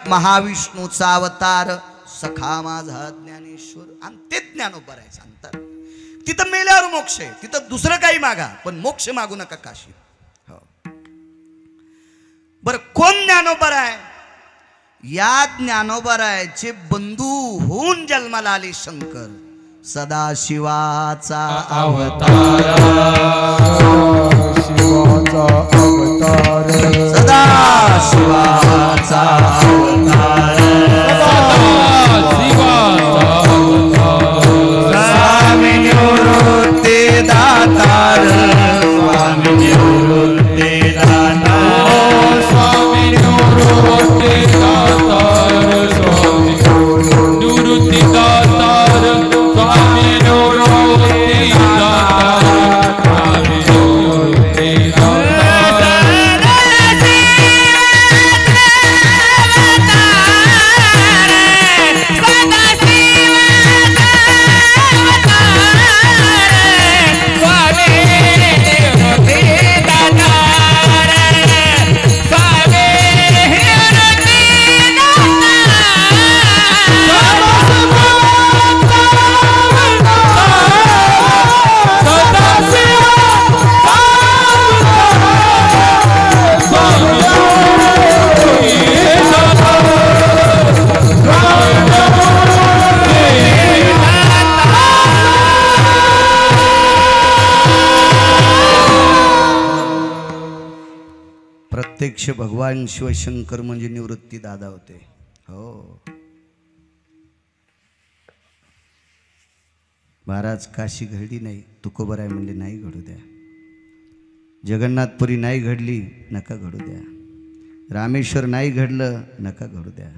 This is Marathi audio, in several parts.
महाविष्णूचा अवतार सखा माझा ज्ञानेश्वर, आणि ते ज्ञानोबर आहे सांगतात. तिथं मेल्यावर मोक्ष आहे, तिथं दुसरं काही मागा पण मोक्ष मागू नका काशी. हो बर, कोण ज्ञानोबर आहे? या ज्ञानोबरायचे बंधू होऊन जन्माला आले शंकर, सदाशिवाचा अवतार, शिवाचा अवतार, सदाशिवाचा अवतार, स्वामी निवृत्ती दातार, स्वामी निवृत्ती दातार, स्वामी निवृत्ती दातार, स्वामी निवृत्ती दातार, स्वामी निवृत्ती दातार, स्वामी निवृत्ती प्रत्यक्ष भगवान शिवशंकर म्हणजे निवृत्ती दादा होते. हो, महाराज काशी घडली नाही, तुकोबराय म्हणले नाही घडू द्या. जगन्नाथपुरी नाही घडली, नका घडू द्या. रामेश्वर नाही घडलं, नका घडू द्या.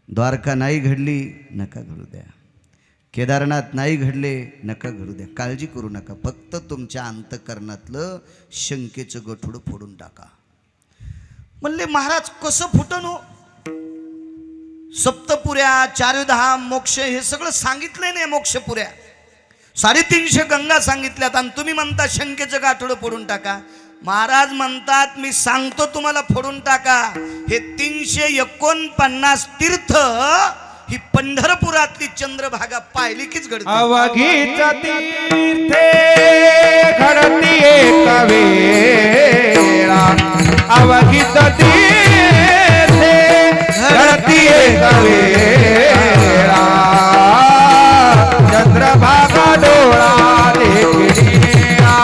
द्वारका नाही घडली, नका घडू द्या. केदारनाथ नाही घडले, नका घडू द्या. काळजी करू नका, फक्त तुमच्या अंतःकरणातलं शंकेचं गठुडं फोडून टाका. म्हणले महाराज कसं फुटन हो? सप्तपुऱ्या, चारधाम, मोक्ष हे सगळं सांगितलंय नाही. मोक्षपुऱ्या 350 गंगा सांगितल्यात आणि तुम्ही म्हणता शंकेचं गाठोडं फोडून टाका. महाराज म्हणतात मी सांगतो तुम्हाला फोडून टाका. हे 349 तीर्थ ही पंढरपुरातली चंद्रभागा पाहिली कीच घडते. अवघीच तीर्थे घडती एक वेळा, अवघीच तीर्थे घडती एक वेळा, चंद्रभागा डोळा देखिया,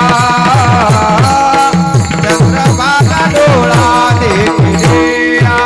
चंद्रभागा डोळा देखिया,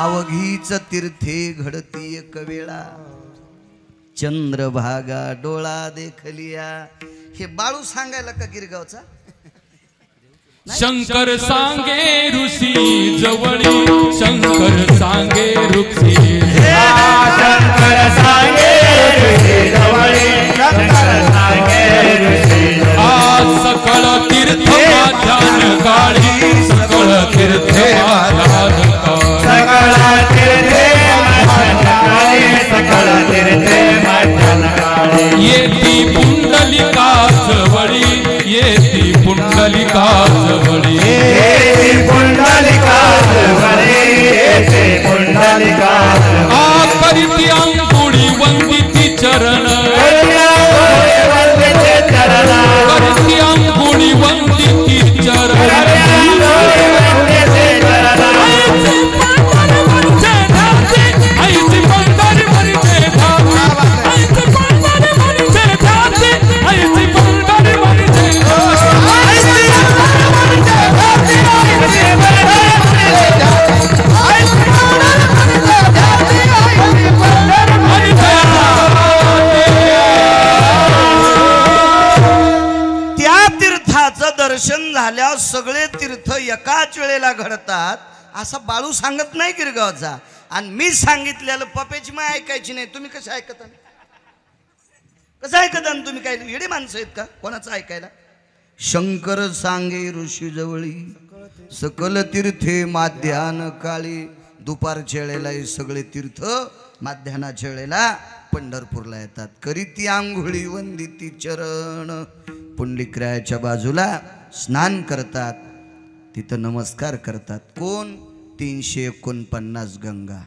अवघीच तीर्थे घडती एक वेळा, चंद्रभागा डोळा देखलिया. हे बाळू सांगायला का गिरगावचा? शंकर सांगे ऋषी जवळी, शंकर सांगे ऋषी, शंकर सांगे ऋषी जवळी, शंकर सांगे ऋषी आज सकळ तीर्थ ध्यान काळी, सकळ तीर्थ ध्यान काळी, सकळ तीर्थे सकळ तीर्थे येती पुंडलिका जवळी, येती पुंडलिका जवळी, येती पुंडलिका जवळी, येती पुंडलिका आ करीती अंकुळी वंदिती चरण, करीती अंकुळी वंदिती चरण, बापाचं दर्शन झाल्यावर सगळे तीर्थ एकाच वेळेला घडतात असा बाळू सांगत नाही गिरगावचा. आणि मी सांगितलेलं पप्याची माय ऐकायची नाही. तुम्ही कसं ऐकता? कसं ऐकता तुम्ही? काय येडे माणसं आहेत का कोणाचं ऐकायला? शंकर सांगे ऋषी जवळी सकल तीर्थे माध्यान काळी. दुपारच्या वेळेला हे सगळे तीर्थ माध्यानाच्या वेळेला पंढरपूरला येतात. करीती आंघोळी वंदिती चरण. पुंडलिकरायाच्या बाजूला स्नान करतात, तिथं नमस्कार करतात. कोण? 349 गंगा.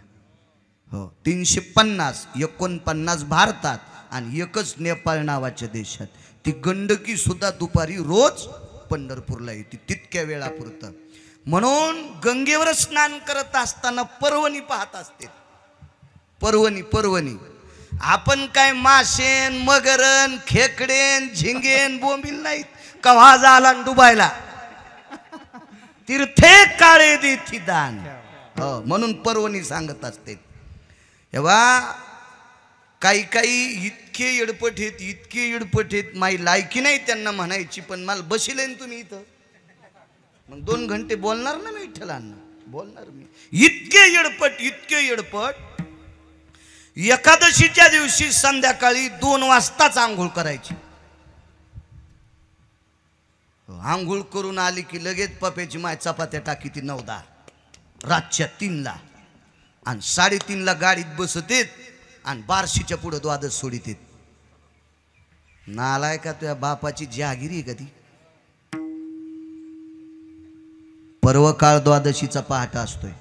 हो 349 भारतात आणि एकच नेपाळ नावाच्या देशात. ती गंडकी सुद्धा दुपारी रोज पंढरपूरला येते तितक्या वेळापुरतं. म्हणून गंगेवर स्नान करत असताना पर्वणी पाहत असते. पर्वणी आपण काय माशेन मगरन खेकडेन झिंगेन बोंबील नाहीत. कव्हा झाला डुबायला तीर्थे काळे देती दान. हो म्हणून पर्वणी सांगत असते. तेव्हा काही इतके येडपट आहेत माई लायकी नाही त्यांना म्हणायची. पण मला बसिले तुम्ही इथं मग 2 घंटे बोलणार ना मी विठ्ठलांना बोलणार मी. इतके येडपट एकादशीच्या दिवशी संध्याकाळी 2 वाजताच आंघोळ करायची. आंघोळ करून आली की लगेच पप्याची माय चपात्या टाकी ती 9-10 रातच्या 3ला आणि 3:30ला गाडीत बसतेत आणि 12शीच्या पुढे द्वादश सोडितेत. नालाय का तुझ्या बापाची जहागिरी का ती? पर्वकाळ द्वादशीचा पहाटा असतोय.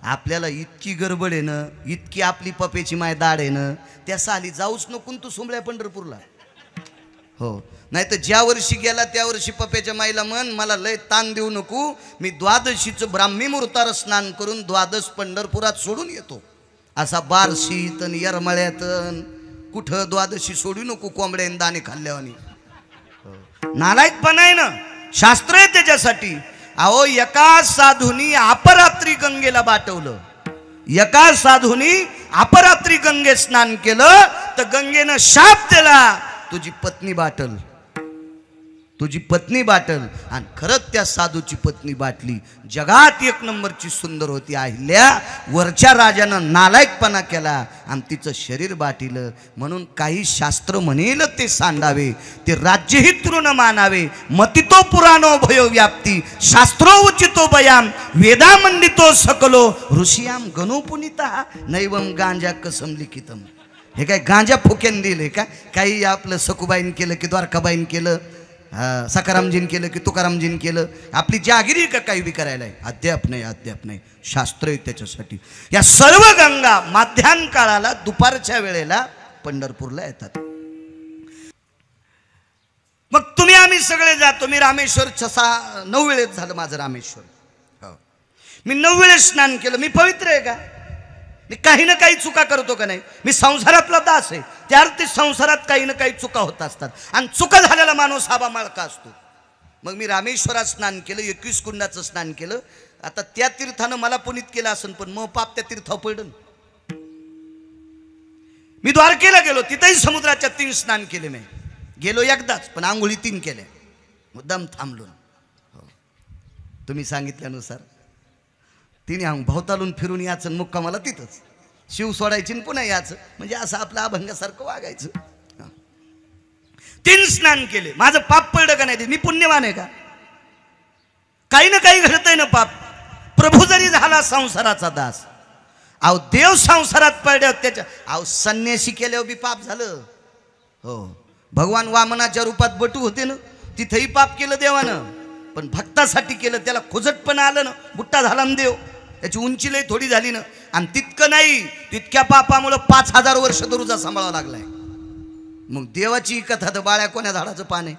आपल्याला इतकी गडबड आहे ना, इतकी आपली पप्याची माय दाड आहे ना, त्या साली जाऊच नको तू सुंबळ्या पंढरपूरला. हो नाही तर ज्या वर्षी गेला त्या वर्षी पप्याच्या माईला म्हण मला लय ताण देऊ नको, मी द्वादशीचं ब्राह्मी मुहूर्तावर स्नान करून द्वादश पंढरपुरात सोडून येतो. असा बारशीत आणि येरमळ्यात कुठं द्वादशी सोडू नको कोंबड्याने दाणे खाल्ल्यावानी. नालायकपणा आहे ना. शास्त्र आहे त्याच्यासाठी. अहो एका साधूनी अपरात्री गंगेला बाटवलं. एका साधूनी अपरात्री गंगे स्नान केलं तर गंगेनं शाप दिला तुझी पत्नी बाटल. आणि खरंच त्या साधूची पत्नी बाटली. जगात 1 नंबरची सुंदर होती अहिल्या. वरच्या राजानं नालायकपणा केला आणि तिचं शरीर बाटिलं. म्हणून काही शास्त्र म्हणेल ते सांडावे, ते राज्यही तृण मानावे. मतितो पुराणो भयो व्याप्ती शास्त्रो उचितो बयाम वेदा मंडितो सकलो ऋषियाम गणो पुनिता नैवम गांजा कसम लिखितम. हे काय गांजा फुक्यान दिले का? काही आपलं सकुबाईन केलं की द्वारकाबाईन केलं, सकारामजीन केलं की तुकारामजीन केलं. आपली जागिरी का काही बी करायला आहे? अद्याप नाही. शास्त्र आहे त्याच्यासाठी. या सर्व गंगा माध्यान काळाला दुपारच्या वेळेला पंढरपूरला येतात. मग तुम्ही आम्ही सगळे जातो. मी रामेश्वर 9 वेळेत झालं माझं रामेश्वर. हो मी 9 वेळेस स्नान केलं. मी पवित्र आहे का? मी काही ना काही चुका करतो का नाही? मी संसारातला दास आहे. त्या अर्थी संसारात काही ना काही चुका होत असतात आणि चुका झालेला माणूस हा माळका असतो. मग मी रामेश्वरात स्नान केलं, 21 कुंडाचं स्नान केलं. आता त्या तीर्थानं मला पुनीत केलं असेल पण मग पाप त्या तीर्थावर पडलं. मी द्वारकेला गेलो, तिथेही समुद्राच्या 3 स्नान केले. मी गेलो एकदाच पण आंघोळी 3 केल्या. मुद्दाम थांबलो. हो तुम्ही सांगितल्यानुसार 3 भोवतालून फिरून याचं मुक्कामाला तिथंच शिव सोडायची पुन्हा याचं. म्हणजे असं आपलं अभंगासारखं वागायचं. 3 स्नान केले. माझं पाप पडलं का नाही? मी पुण्यवान आहे का? काही ना काही घडतंय ना पाप. प्रभू जरी झाला संसाराचा दास, अहो देव संसारात पडल्यावर त्याच्या अहो संन्यासी केल्यावर बी पाप झालं. हो भगवान वामनाच्या रूपात बटू होते ना, तिथेही पाप केलं देवानं. पण भक्तासाठी केलं, त्याला खुजटपण आलं ना, बुट्टा झाला ना देव. त्याची उंची लई थोडी झाली ना. आणि तितकं नाही, तितक्या पापामुळं 5000 वर्ष दरुजा सांभाळावा लागलाय. मग देवाची कथा तर बाळ्या कोण्या झाडाचं पान आहे.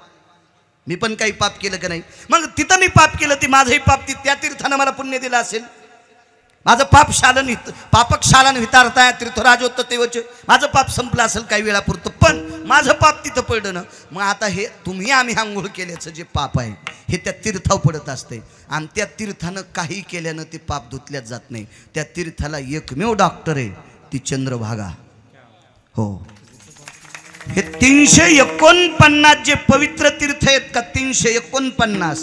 मी पण काही पाप केलं का नाही? मग तिथं मी पाप केलं, ती माझंही पाप त्या तीर्थानं मला पुण्य दिलं असेल. माझं पाप पापक शालन हितार्थाय तीर्थराजोत्त तेवचे माझं पाप संपलं असेल काही वेळापुरतं. पण माझं पाप तिथं पडलं ना. मग आता हे तुम्ही आम्ही आंघोळ केल्याचं जे पाप आहे हे त्या तीर्थावर पडत असते. आणि त्या तीर्थानं काही केल्यानं ते पाप धुतल्याच जात नाही. त्या तीर्थाला एकमेव डॉक्टर आहे, ती चंद्रभागा. हो हे 349 जे पवित्र तीर्थ आहेत का 349,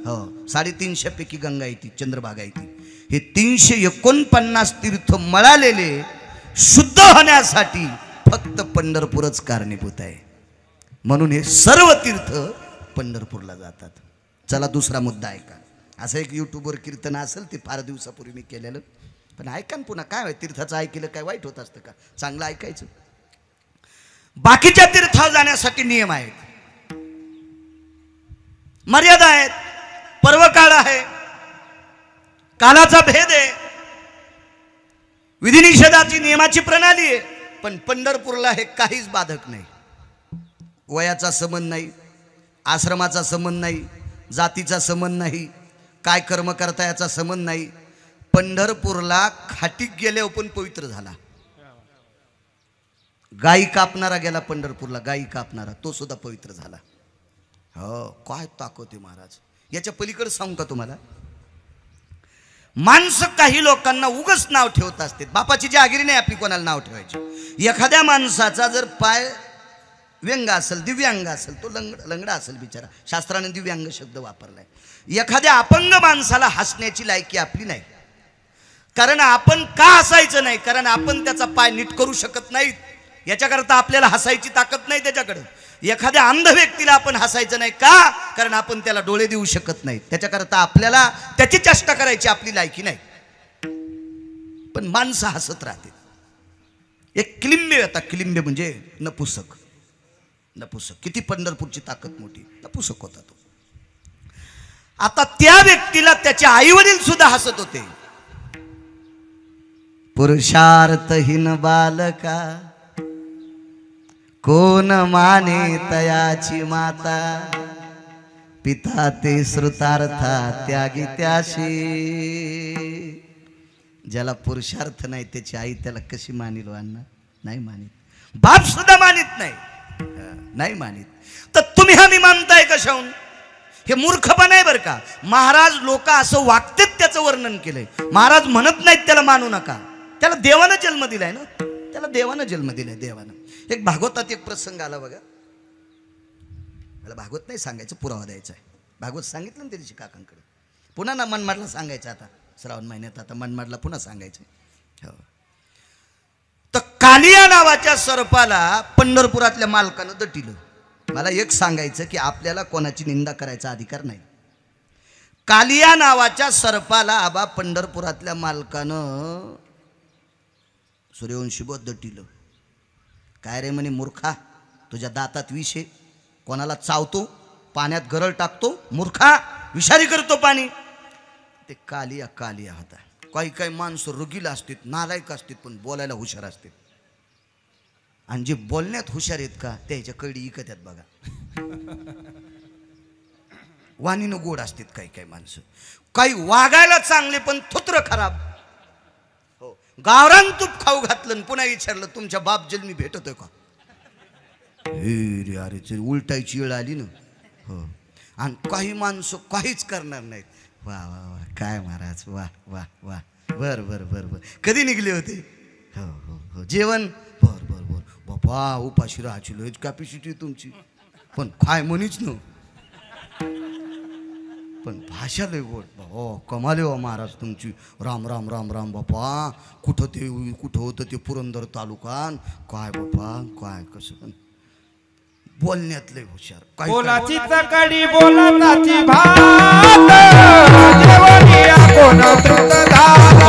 हो 350 पैकी गंगा येते, चंद्रभागा येते. हे 349 तीर्थ मळालेले शुद्ध होण्यासाठी फक्त पंढरपूरच कारणीभूत आहे. म्हणून हे सर्व तीर्थ पंढरपूरला जातात. चला दुसरा मुद्दा ऐका. असं एक यूट्यूबवर कीर्तन असेल, ते फार दिवसापूर्वी मी केलेलं, पण ऐका ना पुन्हा. काय तीर्थाचं ऐकलं काय वाईट होत असतं का? चांगलं ऐकायचं. बाकीच्या तीर्थावर जाण्यासाठी नियम आहेत, मर्यादा आहेत, पर्वकाळ आहे, कालाचा भेद आहे, विधिनिषेधाची नियमाची प्रणाली आहे. पण पंढरपूरला हे काहीच बाधक नाही. वयाचा संबंध नाही, आश्रमाचा संबंध नाही, जातीचा संबंध नाही, काय कर्म करता याचा संबंध नाही. पंढरपूरला खाटीक गेल्यावर पण पवित्र झाला. गाई कापणारा गेला पंढरपूरला, गाई कापणारा तो सुद्धा पवित्र झाला. हो, काय ताकद आहे महाराज. याच्या पलीकडे सांगू का तुम्हाला? माणसं काही लोकांना उगच नाव ठेवत असते. बापाची जहागिरी नाही आपली कोणाला नाव ठेवायची. एखाद्या माणसाचा जर पाय व्यंग असेल, दिव्यांग असेल, तो लंगडा असेल बिचारा, शास्त्राने दिव्यांग शब्द वापरलाय. एखाद्या अपंग माणसाला हसण्याची लायकी आपली नाही. कारण आपण का हसायचं नाही? कारण आपण त्याचा पाय नीट करू शकत नाहीत, याच्याकरता आपल्याला हसायची ताकद नाही त्याच्याकडे. एखाद्या अंध व्यक्तीला आपण हसायचं नाही का? कारण आपण त्याला डोळे देऊ शकत नाही, त्याच्याकरता आपल्याला त्याची चेष्टा करायची आपली लायकी नाही. पण माणसं हसत राहते. एक किलिंबे होता, किलिंबे म्हणजे नपुसक. नपुसक, किती पंढरपूरची ताकद मोठी, नपुसक होता तो. आता त्या व्यक्तीला त्याचे आई वडील सुद्धा हसत होते. पुरुषार्थहीन बालका कोण माने तयाची माता, पिता ते श्रुतार्था त्यागी त्याशी. ज्याला पुरुषार्थ नाही त्याची आई त्याला कशी मानिल अण्णा? नाही मानित. बाप सुद्धा मानित नाही, नाही मानित. तर तुम्ही हा मी मानताय कशाहून? हे मूर्खपणा आहे बरं का. महाराज लोक असं वागतेत त्याचं वर्णन केलंय. महाराज म्हणत नाहीत त्याला मानू नका. त्याला देवानं जन्म दिलाय ना, त्याला देवानं जन्म दिलाय, देवानं. एक भागवतात एक प्रसंग आला बघा. मला भागवत नाही सांगायचं, पुरावा द्यायचा आहे. भागवत सांगितलं ना त्याची काकांकडे, पुन्हा ना मनमाडला सांगायचं. आता श्रावण महिन्यात आता मनमाडला पुन्हा सांगायचं. हो. तर कालिया नावाच्या सर्पाला पंढरपुरातल्या मालकानं दटिलं. मला एक सांगायचं की आपल्याला कोणाची निंदा करायचा अधिकार नाही. कालिया नावाच्या सर्पाला आबा पंढरपुरातल्या मालकानं सूर्यवंशी दटिलं. काय रे म्हणे मूर्खा, तुझ्या दातात विष आहे, कोणाला चावतो, पाण्यात गरळ टाकतो, मूर्खा, विषारी करतो पाणी. ते कालिया कालिया होता. काही काही माणसं रुगीला असतात, नालायक असतात, पण बोलायला हुशार असतात. आणि जे बोलण्यात हुशार आहेत का त्याच्या कडी इकत आहेत बघा. वाणीनं गोड असतात काही काही माणसं. काही वागायला चांगले पण थुत्र खराब. हो, गावरान तूप खाऊ घातलं पुन्हा विचारलं तुमच्या बाप जन्मी भेटतोय का? हे अरे उलटायची वेळ आली ना. हो. आणि काही माणसं काहीच करणार नाहीत. वा वा वा, काय महाराज, वा वा वा, बर बर बर बर. कधी निघले होते? हो हो हो. जेवण? बर बर बर. बापा उपाशी राहायची लयच कॅपॅसिटी तुमची, पण काय म्हणीच न, पण भाषा लय गोड. हो कमाले हो महाराज तुमची. राम राम राम राम बापा. कुठं होतं ते पुरंदर तालुकान. काय बापा काय कसं बोलण्यात लय हुशार. बोलाची चकडी बोलाची भात, जेवणिया कोण तृप्त झाला,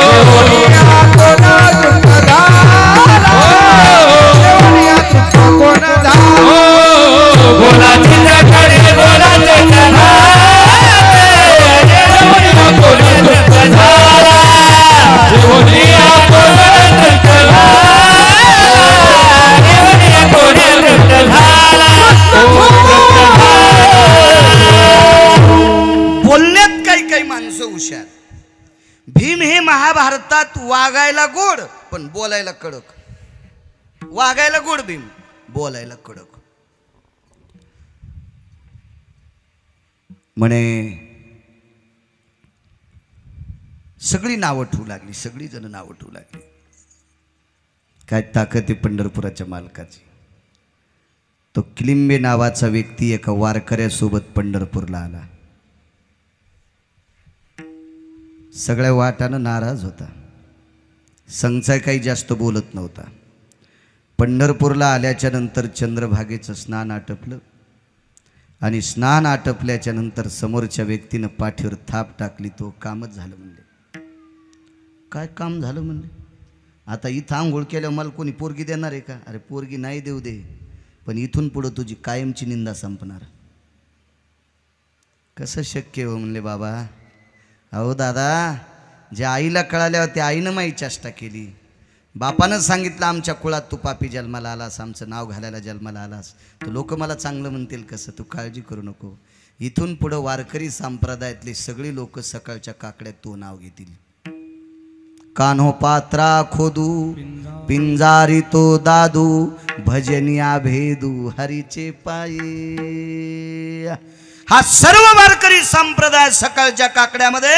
जेवणिया कोण तृप्त झाला, जेवणिया तृप्त कोण झाला. बोलाची चकडी बोलाची भात, जेवणिया कोण तृप्त झाला, जेवणिया कोण तृप्त झाला, जेवणिया कोण तृप्त झाला. बोलण्यात काही काही माणसं हुशार. भीम हे महाभारतात वागायला गोड पण बोलायला कडक. वागायला गोड भीम, बोलायला कडक. म्हणे सगळी नावं ठेवू लागली, सगळी जण नावं ठेवू लागली. काय ताकद आहे पंढरपुराच्या मालकाची. तो किलिंबे नावाचा व्यक्ती एका वारकऱ्यासोबत पंढरपूरला आला. सगळ्या वाटानं नाराज होता. संचाय काही जास्त बोलत नव्हता. पंढरपूरला आल्याच्या नंतर चंद्रभागेचं स्नान आटपलं आणि स्नान आटपल्याच्या नंतर समोरच्या व्यक्तीनं पाठीवर थाप टाकली. तो कामच झालं म्हणले. काय काम झालं म्हणले? आता इथं आंघोळ केल्यावर मला कोणी पोरगी देणार आहे का? अरे पोरगी नाही देऊ दे, पण इथून पुढं तुझी कायमची निंदा संपणार. कसं शक्य हो म्हणले बाबा. अहो दादा, ज्या आईला कळाल्यावर त्या आईनं माही चेष्टा केली. बापानं सांगितलं आमच्या कुळात तू पापी जन्माला आलास, आमचं नाव घालायला जन्माला आलास, तर लोक मला चांगलं म्हणतील कसं? तू काळजी करू नको. इथून पुढं वारकरी संप्रदायातली सगळी लोक सकाळच्या काकड्यात तू नाव घेतील. कान्हो पात्रा खोदू पिंजारी तो दादू भजनिया भेदू हरीचे पाये. हा सर्व वारकरी संप्रदाय सकाळच्या काकड्यामध्ये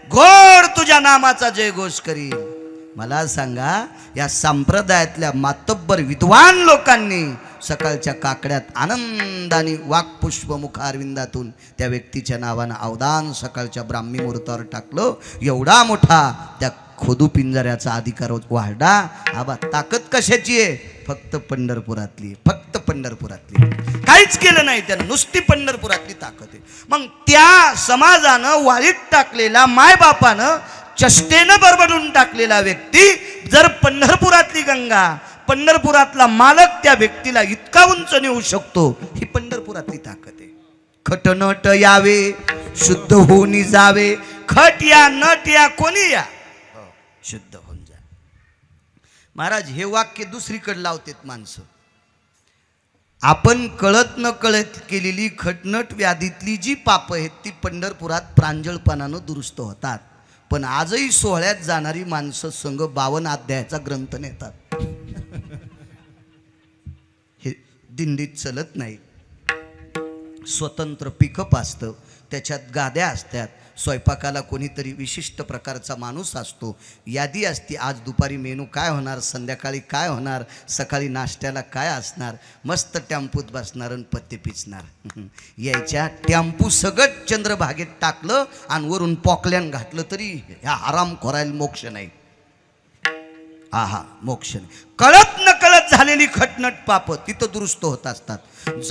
घोड तुझ्या नामाचा जयघोष करील. मला सांगा, या संप्रदायातल्या मातब्बर विद्वान लोकांनी सकाळच्या काकड्यात आनंदाने वाक्पुष्प मुखारविंदातून त्या व्यक्तीच्या नावानं अवदान सकाळच्या ब्राह्मी मुहूर्तावर टाकलं. एवढा मोठा त्या खोदू पिंजऱ्याचा अधिकार वाढला. आबा ताकद कशाची आहे? फक्त पंढरपुरातली, फक्त पंढरपुरातली. काहीच केलं नाही त्यानं, नुसती पंढरपुरातली ताकद आहे. मग त्या समाजानं वाळीत टाकलेला, मायबापानं चष्टेनं बरबडून टाकलेला व्यक्ती जर पंढरपुरातली गंगा, पंढरपुरातला मालक त्या व्यक्तीला इतका उंच नेऊ शकतो, ही पंढरपुरातली ताकद आहे. खटनट यावे शुद्ध होऊन जावे. खट या नट या कोणी या, शुद्ध होऊन जा. महाराज हे वाक्य दुसरीकडे लावतात माणसं. आपण कळत न कळत केलेली खटनट व्याधीतली जी पाप आहेत ती पंढरपुरात प्रांजळपणानं दुरुस्त होतात. पण आजही सोहळ्यात जाणारी माणसं संघ 52 अध्यायाचा ग्रंथ नेतात. हे दिंडीत चलत नाही. स्वतंत्र पिकअप असतं, त्याच्यात गाद्या असतात, स्वयंपाकाला कोणीतरी विशिष्ट प्रकारचा माणूस असतो, यादी असते. आज दुपारी मेनू काय होणार, संध्याकाळी काय होणार, सकाळी नाश्त्याला काय असणार. मस्त टेम्पूत बसणार आणि पत्ते पिचणार. यायच्या टेम्पू सगळं चंद्रभागेत टाकलं आणि वरून पॉकल्यान घातलं तरी ह्या आराम करायला मोक्ष नाही. आहा, मोक्ष नाही. कळत न कळत झालेली खटनट पाप तिथं दुरुस्त होत असतात.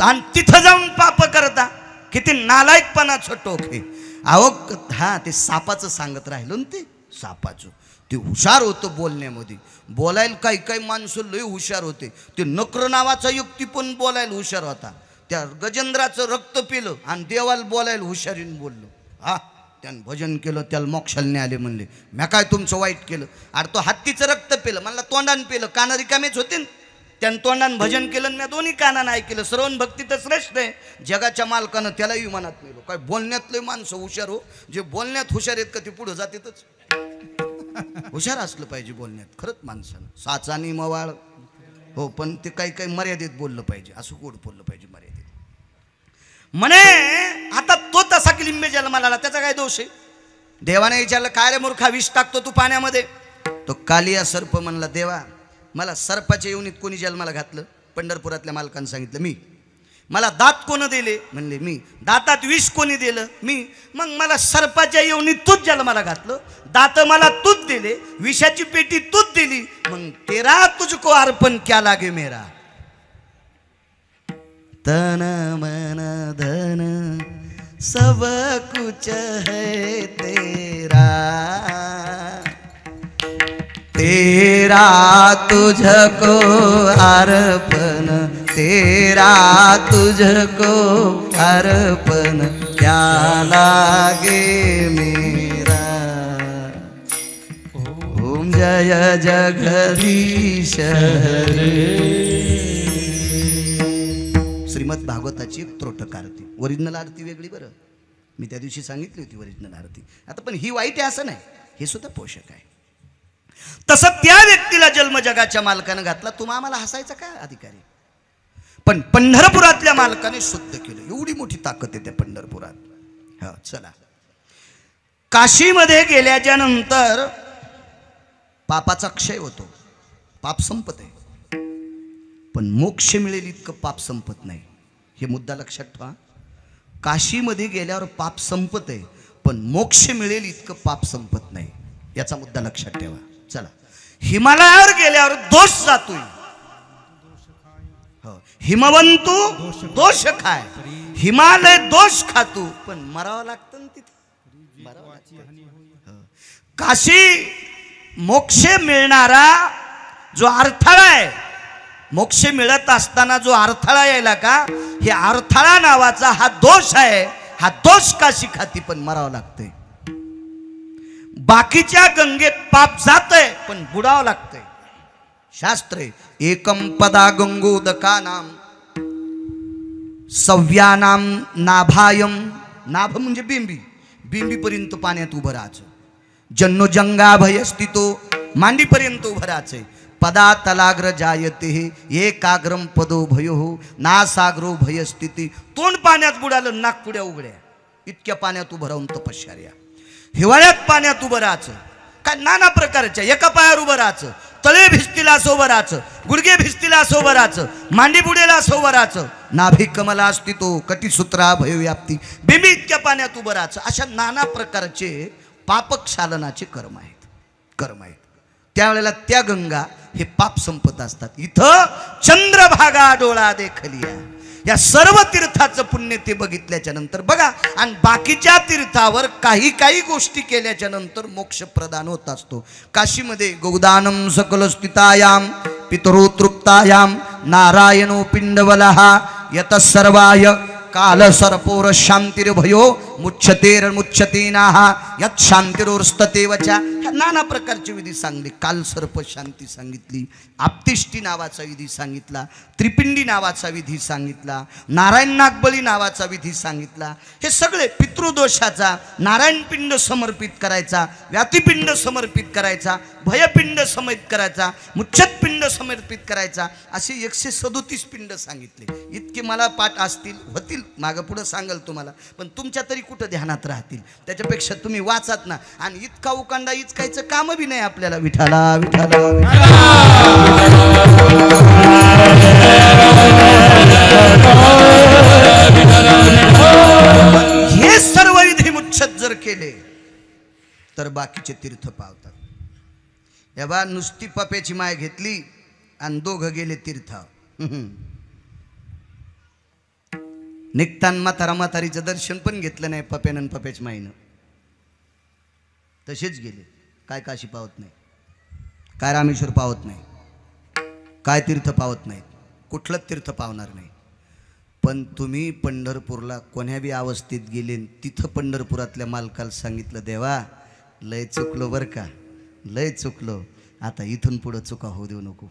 आणि तिथं जाऊन पाप करता किती नालायकपणाचं टोक आहे. अहो हा, ते सापाचं सांगत राहिलो ना, ते सापाचं ते हुशार होतं बोलण्यामध्ये. बोलायला काही काही माणसं लय हुशार होते. ते नक्र नावाचा युक्ती पण बोलायला हुशार होता. त्या गजेंद्राचं रक्त पिलं आणि देवाला बोलायला हुशारीने बोललो. हा, त्यानं भजन केलं, त्याला मोक्षाला आले म्हणले. म्या काय तुमचं वाईट केलं? अरे तो हत्तीचं रक्त पिलं, म्हणला तोंडानं पिलं, काना रिकामेच होते ना. त्यानं तोंडानं भजन केलं, मी दोन्ही कानानं ऐकलं. श्रवण भक्ती तर श्रेष्ठ आहे. जगाच्या मालकानं त्यालाही मनात नेलो. काय बोलण्यातले माणसं हुशार हो. जे बोलण्यात हुशार आहेत का ते पुढं जातातच. हुशार असलं पाहिजे बोलण्यात खरंच माणसानं. साचानी मवाळ हो, पण ते काही काही मर्यादेत बोललं पाहिजे. असं गोड बोललं पाहिजे मर्यादेत. म्हणे आता तो तसा किलिंबे जन्माला आला, त्याचा काय दोष आहे? देवाने विचारलं, काय रे मूर्खा विष टाकतो तू पाण्यामध्ये? तो कालिया सर्प म्हणला, देवा मला सर्पाच्या येवणीत कोणी जन्माला घातलं? पंढरपुरातल्या मालकानं सांगितलं, मी. मला दात कोण दिले? म्हणले मी. दातात विष कोणी दिलं? मी. मग मला सर्पाच्या येवणीत तूच जन्माला घातलं, दात मला तूच दिले, विषाची पेटी तूच दिली, मग तेरा तुझको अर्पण क्या लागे मेरा. तन मन धन सब कुछ है तेरा, तेरा तुझको अर्पण, तेरा तुझको अर्पण क्या लागे मेरा. ओम जय जगदीश हरे. श्रीमद भागवताची एक त्रोटक आरती, ओरिजिनल आरती वेगळी. बरं, मी त्या दिवशी सांगितली होती ओरिजिनल आरती. आता पण ही वाईट आहे असं नाही, हे सुद्धा पोषक आहे. तसं त्या व्यक्तीला जन्म जगाच्या मालकानं घातला, तुम्हा आम्हाला हसायचा काय अधिकारी? पण पंढरपुरातल्या मालकाने शुद्ध केलं. एवढी मोठी ताकद आहे त्या पंढरपुरात. हा, चला. काशीमध्ये गेल्याच्या नंतर पापाचा क्षय होतो, पाप संपत आहे. पण मोक्ष मिळेल इतकं पाप संपत नाही. हे मुद्दा लक्षात ठेवा. काशीमध्ये गेल्यावर पाप संपत आहे, पण मोक्ष मिळेल इतकं पाप संपत नाही. याचा मुद्दा लक्षात ठेवा. चला, हिमालयावर गेल्यावर दोष जातोय. हो, हिमवंतू दोष खाय, हिमालय दोष खातो, पण मरावं लागतं ना तिथे. काशी मोक्ष मिळणारा जो अडथळा आहे, मोक्ष मिळत असताना जो अडथळा यायला का, हे अडथळा नावाचा हा दोष आहे. हा दोष काशी खाती, पण मरावं लागतंय. बाकीच्या गंगेत पाप जातंय, पण बुडावं लागतंय. शास्त्र एकम पदा गंगोदका नाम सव्यानाम नाभायम. नाभ म्हणजे बिंबी, बिंबीपर्यंत पाण्यात उभं राहायचं. जन्नो जंगा भयस्थितो, मांडीपर्यंत उभं राहायचंय. पदा तलाग्र जायते एकाग्रम पदो भयो नासाग्रो भयस्थिती. तोंड पाण्यात बुडालं, नाक पुढ्या उघड्या, इतक्या पाण्यात उभं राहून तपश्चर्या. हिवाळ्यात पाण्यात उभं राहायचं, काय नाना प्रकारच्या. एका पायावर उभं राहायचं, तळे भिजतील असं उभं राहायचं, गुडघे भिजतील असं उभं राहायचं, मांडी बुडेला असं उभं राहायचं. नाभी कमला अस्तितो कटिसूत्रा भयव्याप्ती. बिंबी इतक्या पाण्यात उभं राहायचं. अशा नाना प्रकारचे पापक्षालनाचे कर्म आहेत. त्यावेळेला त्या गंगा हे पाप संपत असतात. इथं चंद्रभागा डोळा देखलिया. या सर्व तीर्थाचं पुण्य ते बघितल्याच्या नंतर बघा, आणि बाकीच्या तीर्थावर काही काही गोष्टी केल्याच्या नंतर मोक्ष प्रदान होत असतो. काशीमध्ये गौदानम सकल स्थितायाम पितरो तृप्तायाम नारायणो पिंडवलः यत सर्वाय काल सर्पोर शांतिर्भयो मुच्छतेर मुच्छतेनाः यत शांतिरोस्ततेवचा. ह्या नाना प्रकारची विधी सांगली. काल सर्प शांती सांगितली, आपतिष्टी नावाचा विधी सांगितला, त्रिपिंडी नावाचा विधी सांगितला, नारायण नागबळी नावाचा विधी सांगितला. हे सगळे पितृदोषाचा, नारायण पिंड समर्पित करायचा, व्यातिपिंड समर्पित करायचा, भयपिंड समर्पित करायचा, मुच्छतपिंड समर्पित करायचा, असे 137 पिंड सांगितले. इतके मला पाठ असतील, होतील, मागं पुढं सांगाल तुम्हाला, पण तुमच्या तरी कुठं ध्यानात राहतील. त्याच्यापेक्षा तुम्ही वाचात ना. आणि इतका उकांडा इचकायचं काम बी नाही आपल्याला. विठाला विठाला हे सर्व विधी मुच्छत जर केले तर बाकीचे तीर्थ पावतात. या बा नुसती पप्याची माय घेतली आणि दोघं गेले तीर्थ. निघताना म्हातारीचं दर्शन पण घेतलं नाही पप्यानं आणि पप्याच्या माईनं. तसेच गेले. काय काशी पावत नाही, काय रामेश्वर पावत नाही, काय तीर्थ पावत नाहीत, कुठलंच तीर्थ पावणार नाही. पण तुम्ही पंढरपूरला कोण्या बी अवस्थेत गेले, तिथं पंढरपुरातल्या मालकाला सांगितलं, देवा लय चुकलो बरं का, लय चुकलो, आता इथून पुढं चुका होऊ देऊ नको.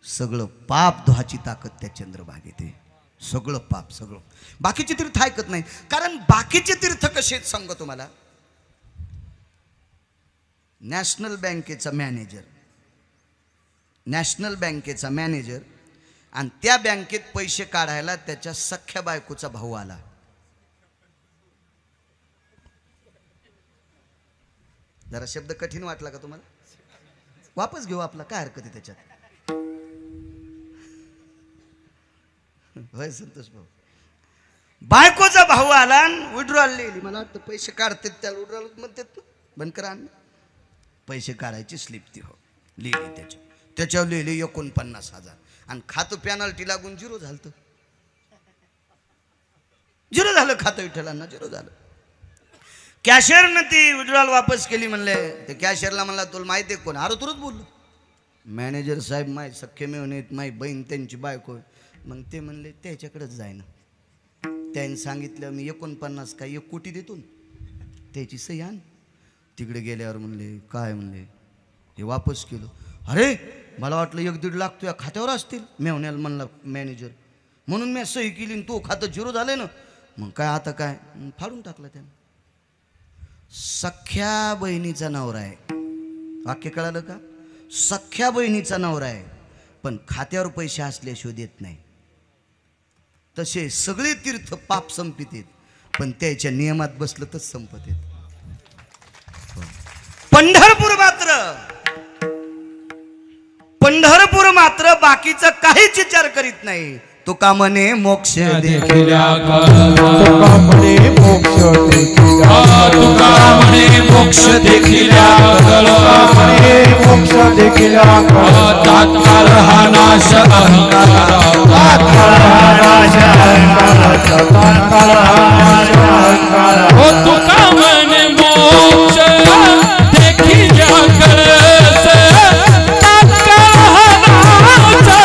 सगळं पाप धुवाची ताकद त्या चंद्रभागेत आहे. सगळं पाप, सगळं. बाकीचे तीर्थ ऐकत नाही. कारण बाकीचे तीर्थ कसे आहेत सांगतो तुम्हाला. नॅशनल बँकेचा मॅनेजर आणि त्या बँकेत पैसे काढायला त्याच्या सख्या बायकोचा भाऊ आला. जरा शब्द कठीण वाटला का तुम्हाला? वापस घेऊ आपला, काय हरकत आहे त्याच्यात. होय संतोष भाऊ. बायकोचा भाऊ आला आणि विड्रॉल लिहिली. मला वाटतं पैसे काढतात त्याला विड्रॉल म्हणतात ना, बंद करा. पैसे काढायची स्लिप ती हो लिहिली. त्याच्यावर लिहिली 49,000 आणि खातं पेनल्टी लागून 0 झालं. 0 झालं खातं. विठ्ठलांना 0 झालं. कॅशियरनं ती विड्रॉल वापस केली. म्हणले ते कॅशियरला म्हणला, तुला माहिती आहे कोण? अरे तुरंत बोललो, मॅनेजर साहेब माय सख्खे मिळून येत, माई बहीण त्यांची बायको. मग ते म्हणले त्याच्याकडेच जाय ना. त्याने सांगितलं मी 49 काय 1 कोटी देतो ना, त्याची सही आण. तिकडे गेल्यावर म्हणले काय? म्हणले हे वापस केलं. अरे मला वाटलं 1-1.5 लाख तुझ्या खात्यावर असतील. मेवण्याला म्हणला मॅनेजर, म्हणून मी सही केली, तो खातं 0 झालं ना. मग काय आता काय? फाडून टाकलं त्यानं. सख्या बहिणीचा नवरा आहे. वाक्य कळालं का? सख्या बहिणीचा नवरा आहे, पण खात्यावर पैसे असल्याशिवाय देत नाही. तसे सगळे तीर्थ पाप संपित आहेत, पण त्याच्या नियमात बसलं तर संपत आहेत. पंढरपूर मात्र कळलं बाकीचं काहीच विचार करीत नाही. तुका म्हणे मोक्ष देखील देखिल्या तुका म्हणे मोक्ष देखिल्या तुका म्हणे मोक्ष देखिल्या म्हणे मोक्ष देखिल्या तात्काळ हा नाश अहंकारा हो तुका म्हणे मोक्ष देखिल्या कळस तात्काळ हा नाश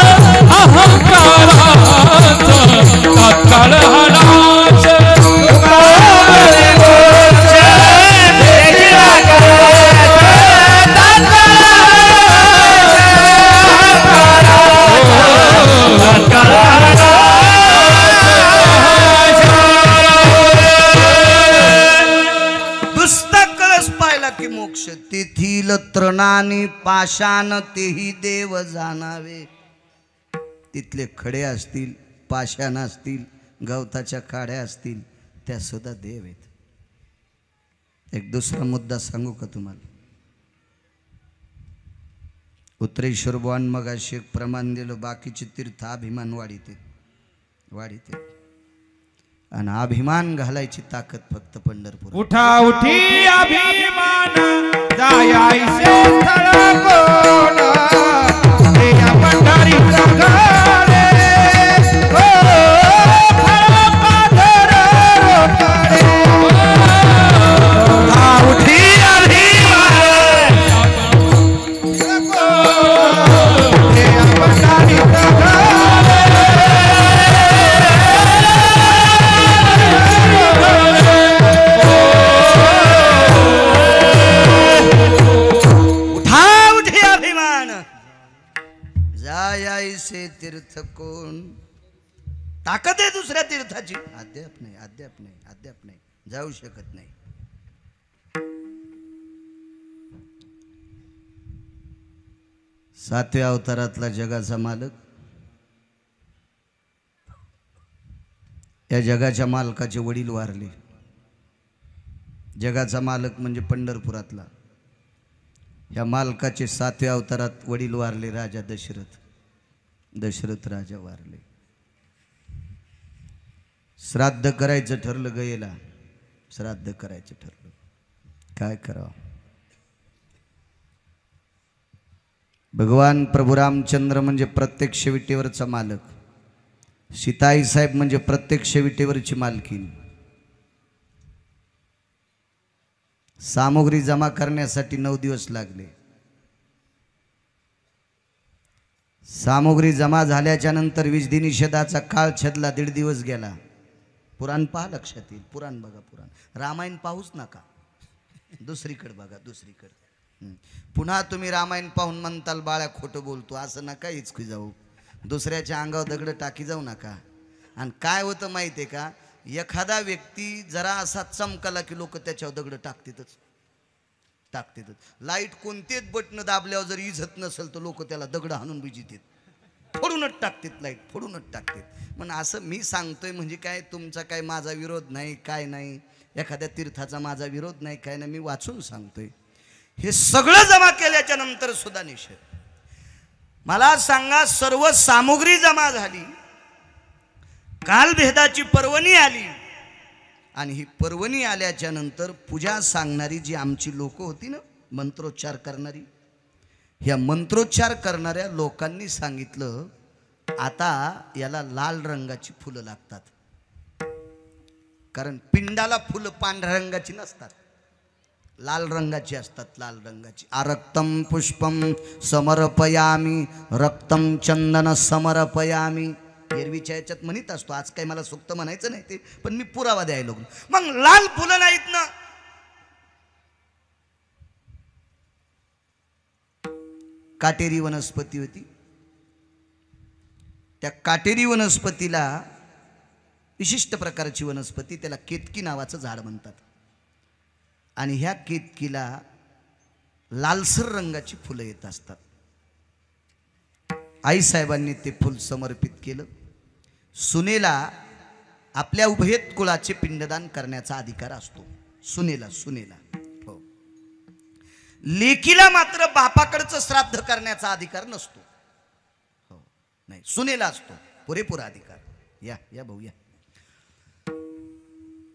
अहंकाराचा तात्काळ हा नाश नुसता कळस पाहिला की मोक्ष. तेथील तृणानी पाषाण तेही देव जाणावे. तिथले खडे असतील, पाषाण असतील, गवताच्या काड्या असतील, त्या सुद्धा देव आहेत. एक दुसरा मुद्दा सांगू का तुम्हाला? उत्तरेश्वर बुवान मगाशी एक प्रमाण दिलं, बाकीचे तीर्थ अभिमान वाढीते आणि अभिमान घालायची ताकद फक्त पंढरपूर. उठा उठी अभिमान जायायचे स्थळ कोण ते या पंढरीचा गडे हो खरा पाधर रोकडे. उठा उठी अभिमान ते या पंढरीचा जायायसे तीर्थ कोण. ताकद आहे दुसऱ्या तीर्थाची. अद्याप नाही जाऊ शकत नाही. सातव्या अवतारातला जगाचा मालक, या जगाच्या मालकाचे वडील वारले. जगाचा मालक म्हणजे पंढरपुरातला. या मालकाचे सातव्या अवतारात वडील वारले. राजा दशरथ राजा वारले. श्राद्ध करायचं ठरलं गयेला. श्राद्ध करायचं ठरलं. काय करावं? भगवान प्रभू रामचंद्र म्हणजे प्रत्यक्ष विटेवरचा मालक. सीताई साहेब म्हणजे प्रत्यक्ष विटेवरची मालकीन. सामुग्री जमा करण्यासाठी 9 दिवस लागले. सामुग्री जमा झाल्याच्या नंतर विजदी निषेधाचा काळ छेदला. 1.5 दिवस गेला. पुराण पहा, लक्षात येईल. पुराण बघा. पुराण रामायण पाहूच नका, दुसरीकडे बघा. दुसरीकडे पुन्हा तुम्ही रामायण पाहून म्हणताल बाळ्या खोटं बोलतो, असं नका इचकी जाऊ. दुसऱ्याच्या अंगावर दगड टाकी जाऊ नका. आणि काय होतं माहिती आहे का, एखादा व्यक्ती जरा असा चमकला की लोक त्याच्यावर दगड टाकतातच. लाईट कोणतेच बटन दाबल्यावर जर इजत नसेल तर लोक त्याला दगड हाणून बिजितात, फोडूनच टाकतात. लाईट फोडूनच टाकतात. पण असं मी सांगतोय म्हणजे काय, तुमचा काय माझा विरोध नाही, काय नाही, एखाद्या तीर्थाचा माझा विरोध नाही, काय नाही, मी वाचून सांगतोय. हे सगळं जमा केल्याच्या नंतर सुद्धा निषेध. मला सांगा, सर्व सामुग्री जमा झाली, कालभेदाची पर्वणी आली, आणि ही पर्वणी आल्याच्या नंतर पूजा सांगणारी जी आमची लोक होती ना, मंत्रोच्चार करणारी, ह्या मंत्रोच्चार करणाऱ्या लोकांनी सांगितलं, आता याला लाल रंगाची फुलं लागतात. कारण पिंडाला फुलं पांढऱ्या रंगाची नसतात, लाल रंगाची असतात. लाल रंगाची. आरक्तम पुष्पम समर्पयामी रक्तम चंदन समर्पयामी. एरवीच्या याच्यात म्हणत असतो. आज काही मला सुक्त म्हणायचं नाही ते, पण मी पुरावा द्यायला लागलो. मग लाल फुलं नाहीत ना. काटेरी वनस्पती होती. त्या काटेरी वनस्पतीला, विशिष्ट प्रकारची वनस्पती, त्याला केतकी नावाचं झाड म्हणतात. आणि ह्या केतकीला लालसर रंगाची फुलं येत असतात. आईसाहेबांनी ते फुल समर्पित केलं. सुनेला आपल्या उभयत कुळाचे पिंडदान करण्याचा अधिकार असतो. सुनेला हो. लेकीला मात्र बापाकडचं श्राद्ध करण्याचा अधिकार नसतो. हो. नाही, सुनेला असतो पुरेपूर अधिकार. या या भाऊ या.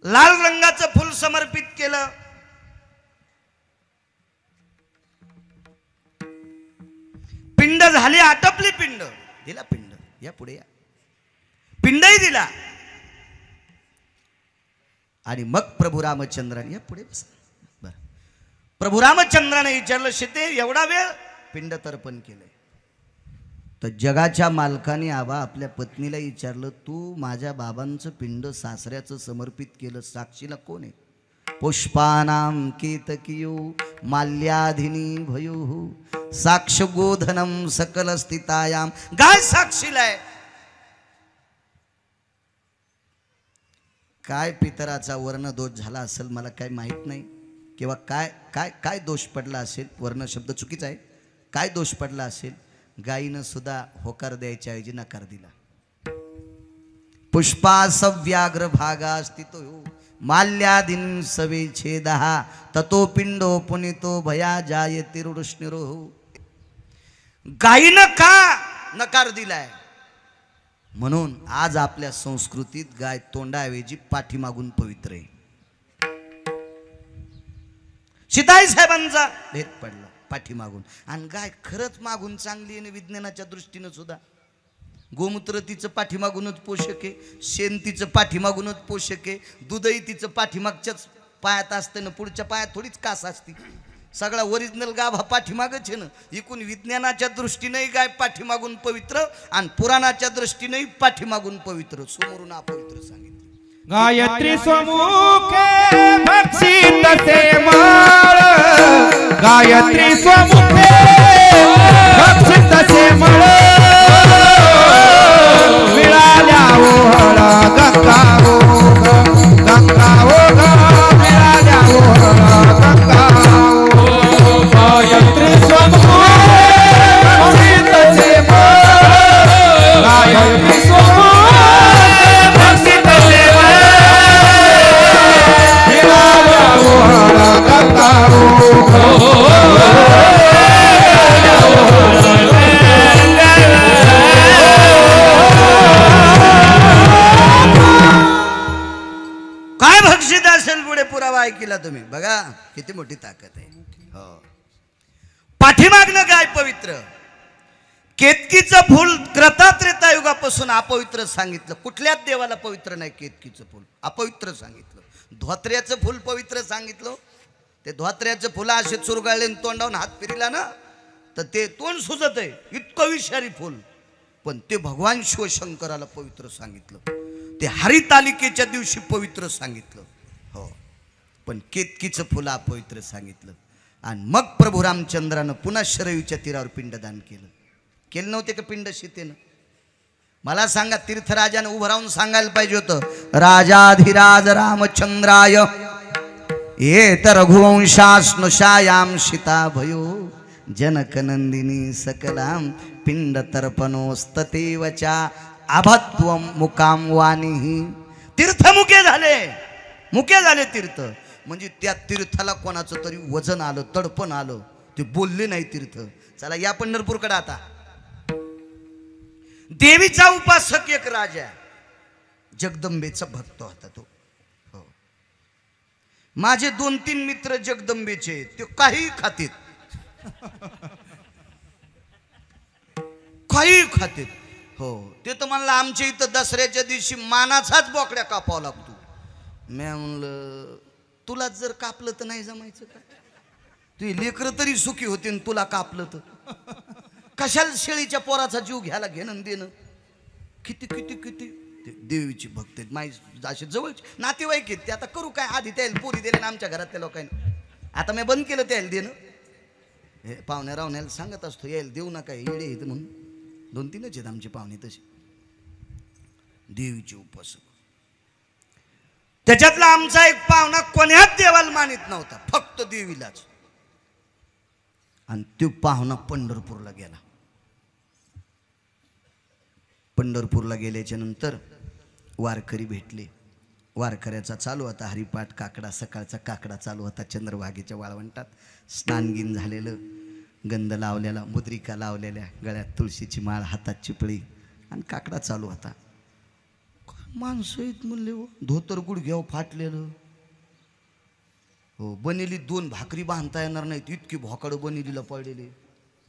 लाल रंगाचं फुल समर्पित केलं. पिंड झाली, आटपली पिंड. दिला पिंड. या पुढे या. पिंडही दिला. आणि मग प्रभू रामचंद्राने, या पुढे बसा. बर. प्रभू रामचंद्राने विचारलं, सीते एवढा वेळ? पिंड तर्पण केलंय. तर जगाच्या मालकाने आबा आपल्या पत्नीला विचारलं, तू माझ्या बाबांचं पिंड सासऱ्याचं समर्पित केलं, साक्षीला कोण आहे? पुष्पानाम केतकियो माल्याधिनी भयो साक्ष गोधनम सकल स्थितायाम. गाय साक्षीला आहे. काय पितराचा वर्ण दोष झाला असेल मला काही माहीत नाही, किंवा काय काय काय दोष पडला असेल. वर्ण शब्द चुकीचा आहे. काय दोष पडला असेल. गायीनं सुद्धा होकार द्यायच्या ऐवजी नकार दिला. पुष्पासव्याग्र भागा स्थितो माल्यादिन सवे छेदहा ततो पिंडो पुनितो भया जायते रुष्णिरो. गायीनं का नकार दिलाय? म्हणून आज आपल्या संस्कृतीत गाय तोंडाऐवजी पाठीमागून पवित्र आहे. सीताई साहेबांचा भेद पडला पाठीमागून. आणि गाय खरंच मागून चांगली आहे विज्ञानाच्या दृष्टीनं सुद्धा. गोमूत्र तिचं पाठीमागूनच पोषक आहे, शेण तिचं पाठीमागूनच पोषक आहे, दूधही तिचं पाठीमागच्याच पायात असतं ना, पुढच्या पायात थोडीच कास असते. सगळा ओरिजिनल गाभा पाठीमागच आहे ना. एकूण विज्ञानाच्या दृष्टीनेही गाय पाठीमागून पवित्र आणि पुराणाच्या दृष्टीनेही पाठीमागून पवित्र, समोरून अपवित्र सांगितलं. गायत्री स्वमुखे भक्षित ते माळ, गायत्री स्वमुखे भक्षित ते माळ, मिळाल्या ओहळा गंगा ओघ, गंगा ओघ मिळाल्या ओहळा गंगा ओघ. गायत्री स्वमुखे भक्षित ते माळ, गायत्री स्वमुखे भक्षित ते माळ, मिळाल्या ओहळा गंगा ओघ. काय भक्षित असेल पुढे पुरावा ऐकला तुम्ही. बघा किती मोठी ताकद आहे. हो. पाठीमागनं गाय पवित्र. केतकीचं फूल त्रेतायुगापासून अपवित्र सांगितलं. कुठल्याच देवाला पवित्र नाही केतकीचं फूल, अपवित्र सांगितलं. धोत्र्याचं फूल पवित्र सांगितलं. ते धोत्र्याचं फुलं असे चुरगाळले तोंडावून हात फिरला ना तर ते तोंड सुजत आहे, इतकं विषारी फुल. पण ते भगवान शिवशंकराला पवित्र सांगितलं. ते हरितालिकेच्या दिवशी पवित्र सांगितलं. हो. पण केतकीचं फुलं अपवित्र सांगितलं. आणि मग प्रभू रामचंद्रानं पुन्हा शरयूच्या तीरावर पिंडदान केलं. केलं नव्हते का पिंड सीतेनं? मला सांगा, तीर्थराजानं उभं राहून सांगायला पाहिजे होतं, राजाधिराज रामचंद्राय ये तर रघुवंशास्नुषायाम सीता भयो जनकनंदिनी सकलाम पिंड तर्पणोस्ततेवचा अभत्वम मुकाम वाणी. तीर्थमुखे झाले, मुके झाले तीर्थ. म्हणजे त्या तीर्थाला कोणाचं तरी वजन आलं, तडपण आलं, ते बोलले नाही तीर्थ. चला या पंढरपूरकडे आता. देवीचा उपासक एक राजा, जगदंबेचा भक्त होता तो. हो. माझे 2-3 मित्र जगदंबेचे, ते काही खातील, काही खातील. हो. ते तर म्हणलं आमच्या इथं दसऱ्याच्या दिवशी मानाचाच बोकड्या कापावा लागतो. मी म्हणलं तुला जर कापलं तर नाही जमायचं का? तुझी लेकरं तरी सुखी होते न तुला कापलं तर कशाला शेळीच्या पोराचा जीव घ्यायला घेणं देणं. किती किती किती देवीची भक्त आहेत माई, असे जवळचे नातेवाईक आहेत ते. आता करू काय? आधी त्याला पोरी दिले ना आमच्या घरातल्या लोकांनी. आता मी बंद केलं त्याला देणं. हे पाहुण्या रावण्याला सांगत असतो यायला देऊ नका, येडे येतं म्हणून. 2-3च आहेत आमचे पाहुणे तसे देवीचे उपासक. त्याच्यातला आमचा एक पाहुणा कोण्याच देवाला मानित नव्हता, फक्त देवीलाच. आणि तो पाहुणा पंढरपूरला गेला. पंढरपूरला गेल्याच्या नंतर वारकरी भेटले. वारकऱ्याचा चालू होता हरिपाठ, काकडा, सकाळचा काकडा चालू होता चंद्रभागेच्या वाळवंटात. स्नानगीन झालेलं, गंध लावलेला, मुद्रिका लावलेल्या, गळ्यात तुळशीची माळ, हातात चिपळी, आणि काकडा चालू होता. माणसं आहेत म्हणले हो, धोतर गुडघ्यावर फाटलेलं. हो, बनेली 2 भाकरी बांधता येणार नाहीत इतकी भोकाडं बनेलीला पडलेली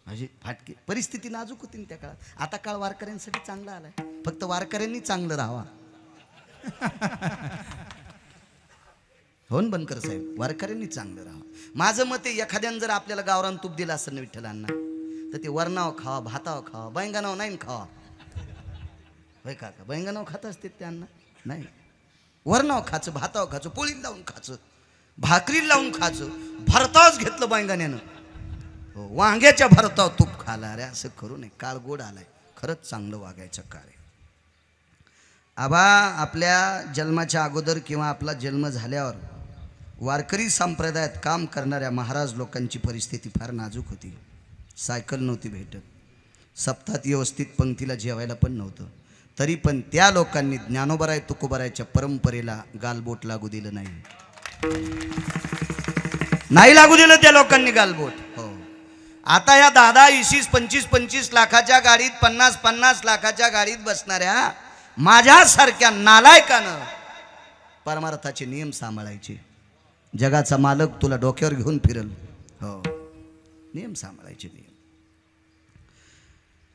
अशी फाटके. परिस्थिती नाजूक होती ना त्या काळात. आता काळ वारकऱ्यांसाठी चांगला आलाय, फक्त वारकऱ्यांनी चांगलं राहावा. हो ना बनकर साहेब, वारकऱ्यांनी चांगलं राहावं. माझं मत आहे, एखाद्यानं जर आपल्याला गावरान तूप दिलं असं ना विठ्ठलांना, तर ते वरणाव खावा, भाताव खावा, बैंगणाव नाही खावा. होय काका, बैंगणाव खात असते त्यांना नाही, वरणाव खायचं, भाताव खायचं, पोळीला लावून खायचं, भाकरीला लावून खायचं. भरतावच घेतलं बैंगण्यानं. हो, वांग्याच्या भरताव तूप खाला. अरे असं करू नये, काळ गोड आलाय, खरंच चांगलं वागायचं काळ आहे. आबा आपल्या जन्माच्या अगोदर किंवा आपला जन्म झाल्यावर वारकरी संप्रदायात काम करणाऱ्या महाराज लोकांची परिस्थिती फार नाजूक होती. सायकल नव्हती भेटत, सप्ताहात व्यवस्थित पंक्तीला जेवायला पण नव्हतं. तरी पण त्या लोकांनी ज्ञानोबराय तुकोबरायच्या परंपरेला गालबोट लागू दिलं नाही. नाही लागू दिलं त्या लोकांनी गालबोट. हो, आता या 10-20, 25 लाखाच्या गाडीत, 50 लाखाच्या गाडीत बसणाऱ्या माझ्यासारख्या नालायकानं परमार्थाचे नियम सांभाळायचे. जगाचा मालक तुला डोक्यावर घेऊन फिरल. हो, नियम सांभाळायचे. नियम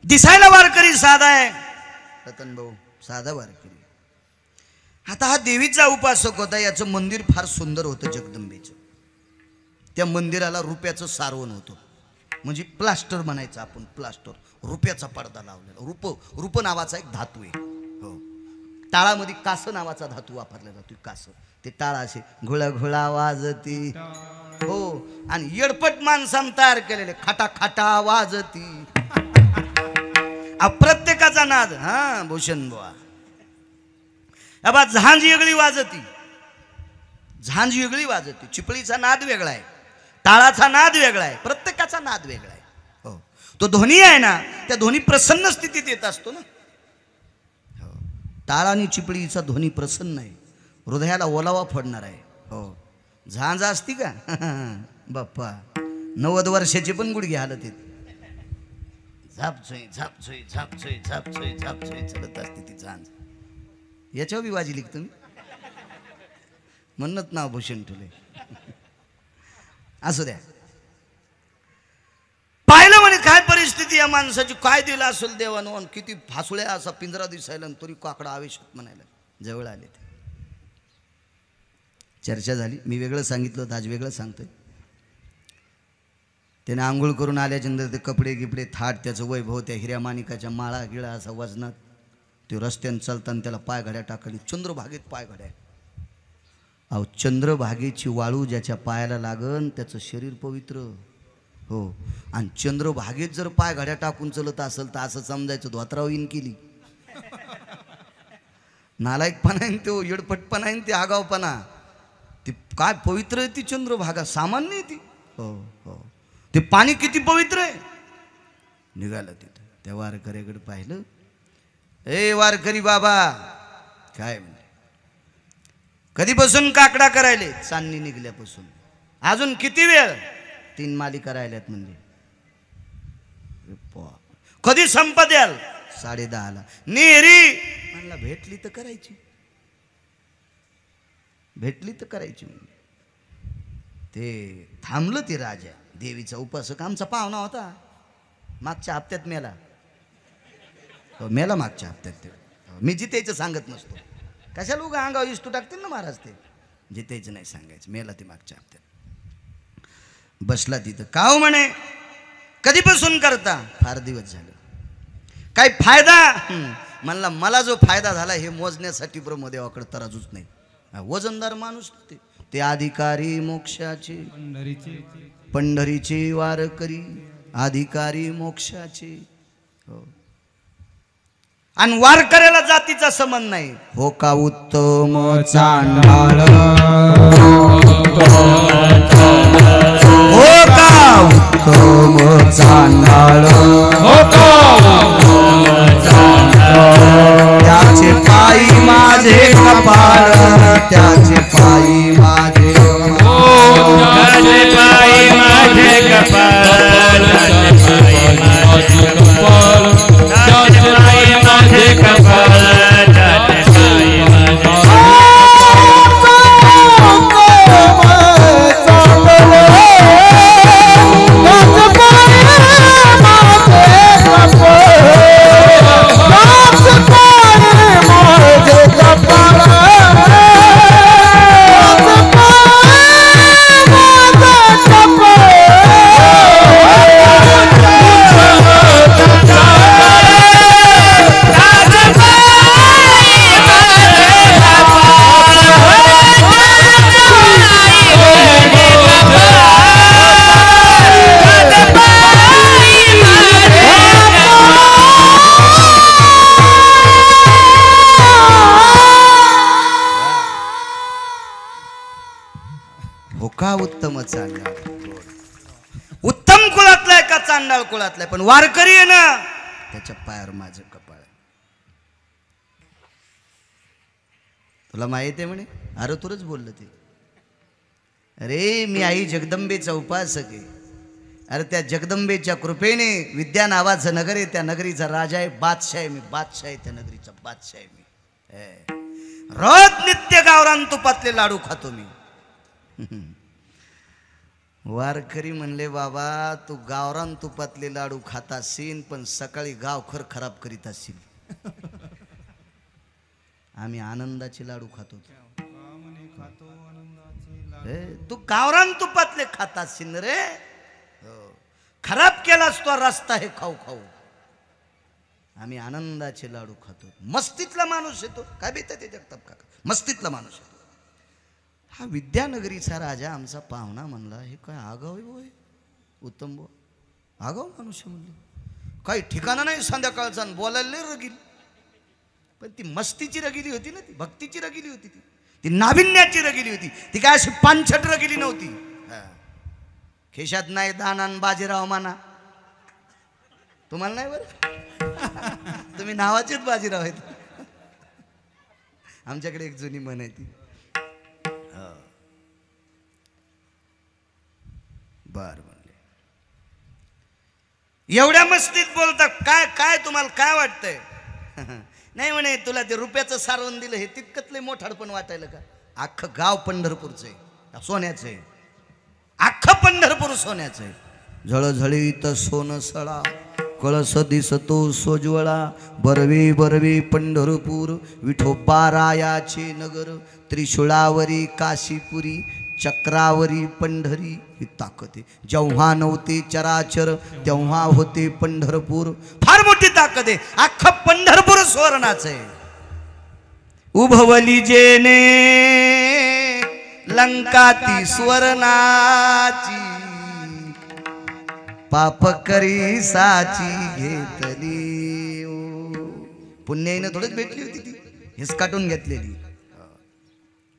दिसायला वारकरी साधा आहे रतन भाऊ, साधा वारकरी. आता हा देवीचा उपासक होता. याचं मंदिर फार सुंदर होतं जगदंबेचं. त्या मंदिराला रुपयाचं सारवण होतं, म्हणजे प्लास्टर म्हणायचं आपण, प्लास्टर. रुपयाचा पडदा लावलेला. रूप नावाचा एक धातू आहे. हो, टाळामध्ये कासं नावाचा धातू वापरला जातो. कासं, ते टाळा असे घुळा घुळा वाजती. हो, आणि येडपट माणसानं तयार केलेले खाटा खाटा वाजती. प्रत्येकाचा नाद. हा भूषण बुवा, अबा झांज वेगळी वाजती, झांज वेगळी वाजती. चिपळीचा नाद वेगळा आहे, टाळाचा नाद वेगळा आहे, प्रत्येकाचा नाद वेगळा आहे. हो, तो ध्वनी आहे ना, त्या ध्वनी प्रसन्न स्थितीत येत असतो ना. हो, टाळ आणि चिपळीचा ध्वनी प्रसन्न आहे, हृदयाला ओलावा फोडणार आहे. हो, झांज असती का बाप्पा, 90 वर्षाची पण गुडघे हालत येत. झापझोई झापझोई झापझोई झापझोई झापझोई चलत असते ती झांज. याच्यावर बी वाजी लिख तुम्ही, म्हणत नाव भूषण ठुले. असू द्या. पाहिलं म्हणे काय परिस्थिती या माणसाची, काय दिलं असेल देवानं, किती फासुळ्या असा पिंजरा दिसायला, तरी काकडा आवेशात म्हणायला. जवळ आले ते, चर्चा झाली. मी वेगळं सांगितलं होतं, आज वेगळं सांगतोय. त्याने आंघोळ करून आल्याच्यानंतर ते कपडे गिपडे थाट, त्याचं वैभव, त्या हिऱ्या माणिकाच्या माळा गिळा असा वजनात, ते रस्त्यानं चालताना त्याला पाय घड्या टाकली. चंद्रभागेत पाय घड्या. अहो, चंद्रभागेची वाळू ज्याच्या पायाला लागन त्याचं शरीर पवित्र. हो, आणि चंद्रभागेत जर पाय घड्या टाकून चलत असेल तर असं समजायचं धोत्राव इन केली. नालायकपणा आहे तो, येडपटपणा आहे ते, आगावपणा. ती काय पवित्र आहे ती चंद्रभागा, सामान्य आहे ती. हो हो, ते पाणी किती पवित्र आहे. निघालं तिथं, त्या वारकऱ्याकडे पाहिलं. ए वारकरी बाबा, काय म्हणजे कधीपासून काकडा करायले? चांदणी निघल्यापासून. अजून किती वेळ? 3 माली करायल्यात म्हणजे. कधी संपत याल? 10:30ला. नेहरी म्हणला भेटली तर करायची, भेटली तर करायची. ते थांबलं. ते राजा देवीचा उपासक आमचा पाहुणा होता, मागच्या हप्त्यात मेला. मेला मागच्या हप्त्यात. ते मी जितेचं सांगत नसतो, कशाला उगा अंगावर इस्तू टाकतील ना महाराज. ते जितेचं नाही सांगायचं. मेला ते मागच्या हप्त्यात. बसला तिथं. का हो म्हणे कधीपासून करता? फार दिवस झालं. काय फायदा? म्हणला मला जो फायदा झाला हे मोजण्यासाठी ब्रह्मदेवाकडे तराजूच नाही. वजनदार माणूस ते अधिकारी मोक्षाचे, पंढरीचे वारकरी अधिकारी मोक्षाचे. हो, आणि वारकऱ्याला जातीचा संबंध नाही. हो का उत्तम चांडाळ, हो का उत्तम चांडाळ, हो त्याचे पायी माझे कपाळ, त्याचे पायी माझे, त्याचे पायी माझे कपाळ, त्याचे पायी माझे हो का उत्तम चांडाळ, उत्तम कुळातला आहे का चांडाळ कुळातला आहे, पण वारकरी आहे ना त्याच्या पायावर माझं कपाळ आहे. तुला माहित आहे म्हणे, अरे तुरच बोललं ते. अरे मी आई जगदंबेचा उपासक आहे. अरे त्या जगदंबेच्या कृपेने विद्या नावाचं नगर आहे, त्या नगरीचा राजा आहे, बादशाह आहे मी, बादशाह आहे त्या नगरीचा, बादशाह आहे मी. रोज नित्य गावरान तुपातले लाडू खातो मी. वारकरी म्हणले, बाबा तू गावरान तुपातले लाडू खात असशील, पण सकाळी गावखर खराब करीत असशील. आम्ही आनंदाचे लाडू खातो. तू गावरान तुपातले खात असशील रे, खराब केलास तो रस्ता हे खाऊ खाऊ. आम्ही आनंदाचे लाडू खातो. मस्तीतला माणूस येतो, काय बेत ते जगताप काका, मस्तीतला माणूस येतो. हा विद्यानगरीचा राजा आमचा पाहुणा म्हणला, हे काय आगाव आहे उत्तम बो, आगाव माणूस म्हणले, काही ठिकाणं नाही संध्याकाळचा, बोलायला नाही रगील. पण ती मस्तीची रगिली होती ना, ती भक्तीची रगिली होती, ती नाविन्याची रगिली होती. ती काय अशी पानछट रगिली नव्हती. खिशात नाही दानान बाजीराव माना, तुम्हाला नाही बरं, तुम्ही नावाचेच बाजीराव आहेत. आमच्याकडे एक जुनी म्हण आहे ती. बर म्हणले, एवढ्या मस्तीत बोलतात, काय काय तुम्हाला काय वाटतंय? नाही म्हणे, तुला ते रुपयाचं सारवण दिलं हे तितकंच लय मोठाडपण वाटायला का? अख्खं गाव पंढरपूरचं आहे, सोन्याचं आहे, अख्खं पंढरपूर सोन्याचं आहे. झळझळीत सोन सळा, कळस दिसतो सोज्वळा, बरवे बरवे पंढरपूर, विठोबा रायाचे नगर, त्रिशूळावरी काशीपुरी, चक्रावरी पंढरी ही ताकद आहे. जेव्हा नव्हते चराचर तेव्हा होते पंढरपूर, फार मोठी ताकद आहे. अख्खं पंढरपूर सुवर्णाचं आहे. उभवली जेने लंका ती सुवर्णाची, पाप करी साची घेतली. पुण्याईनं थोडीच भेटली होती ती, हेच काटून घेतलेली.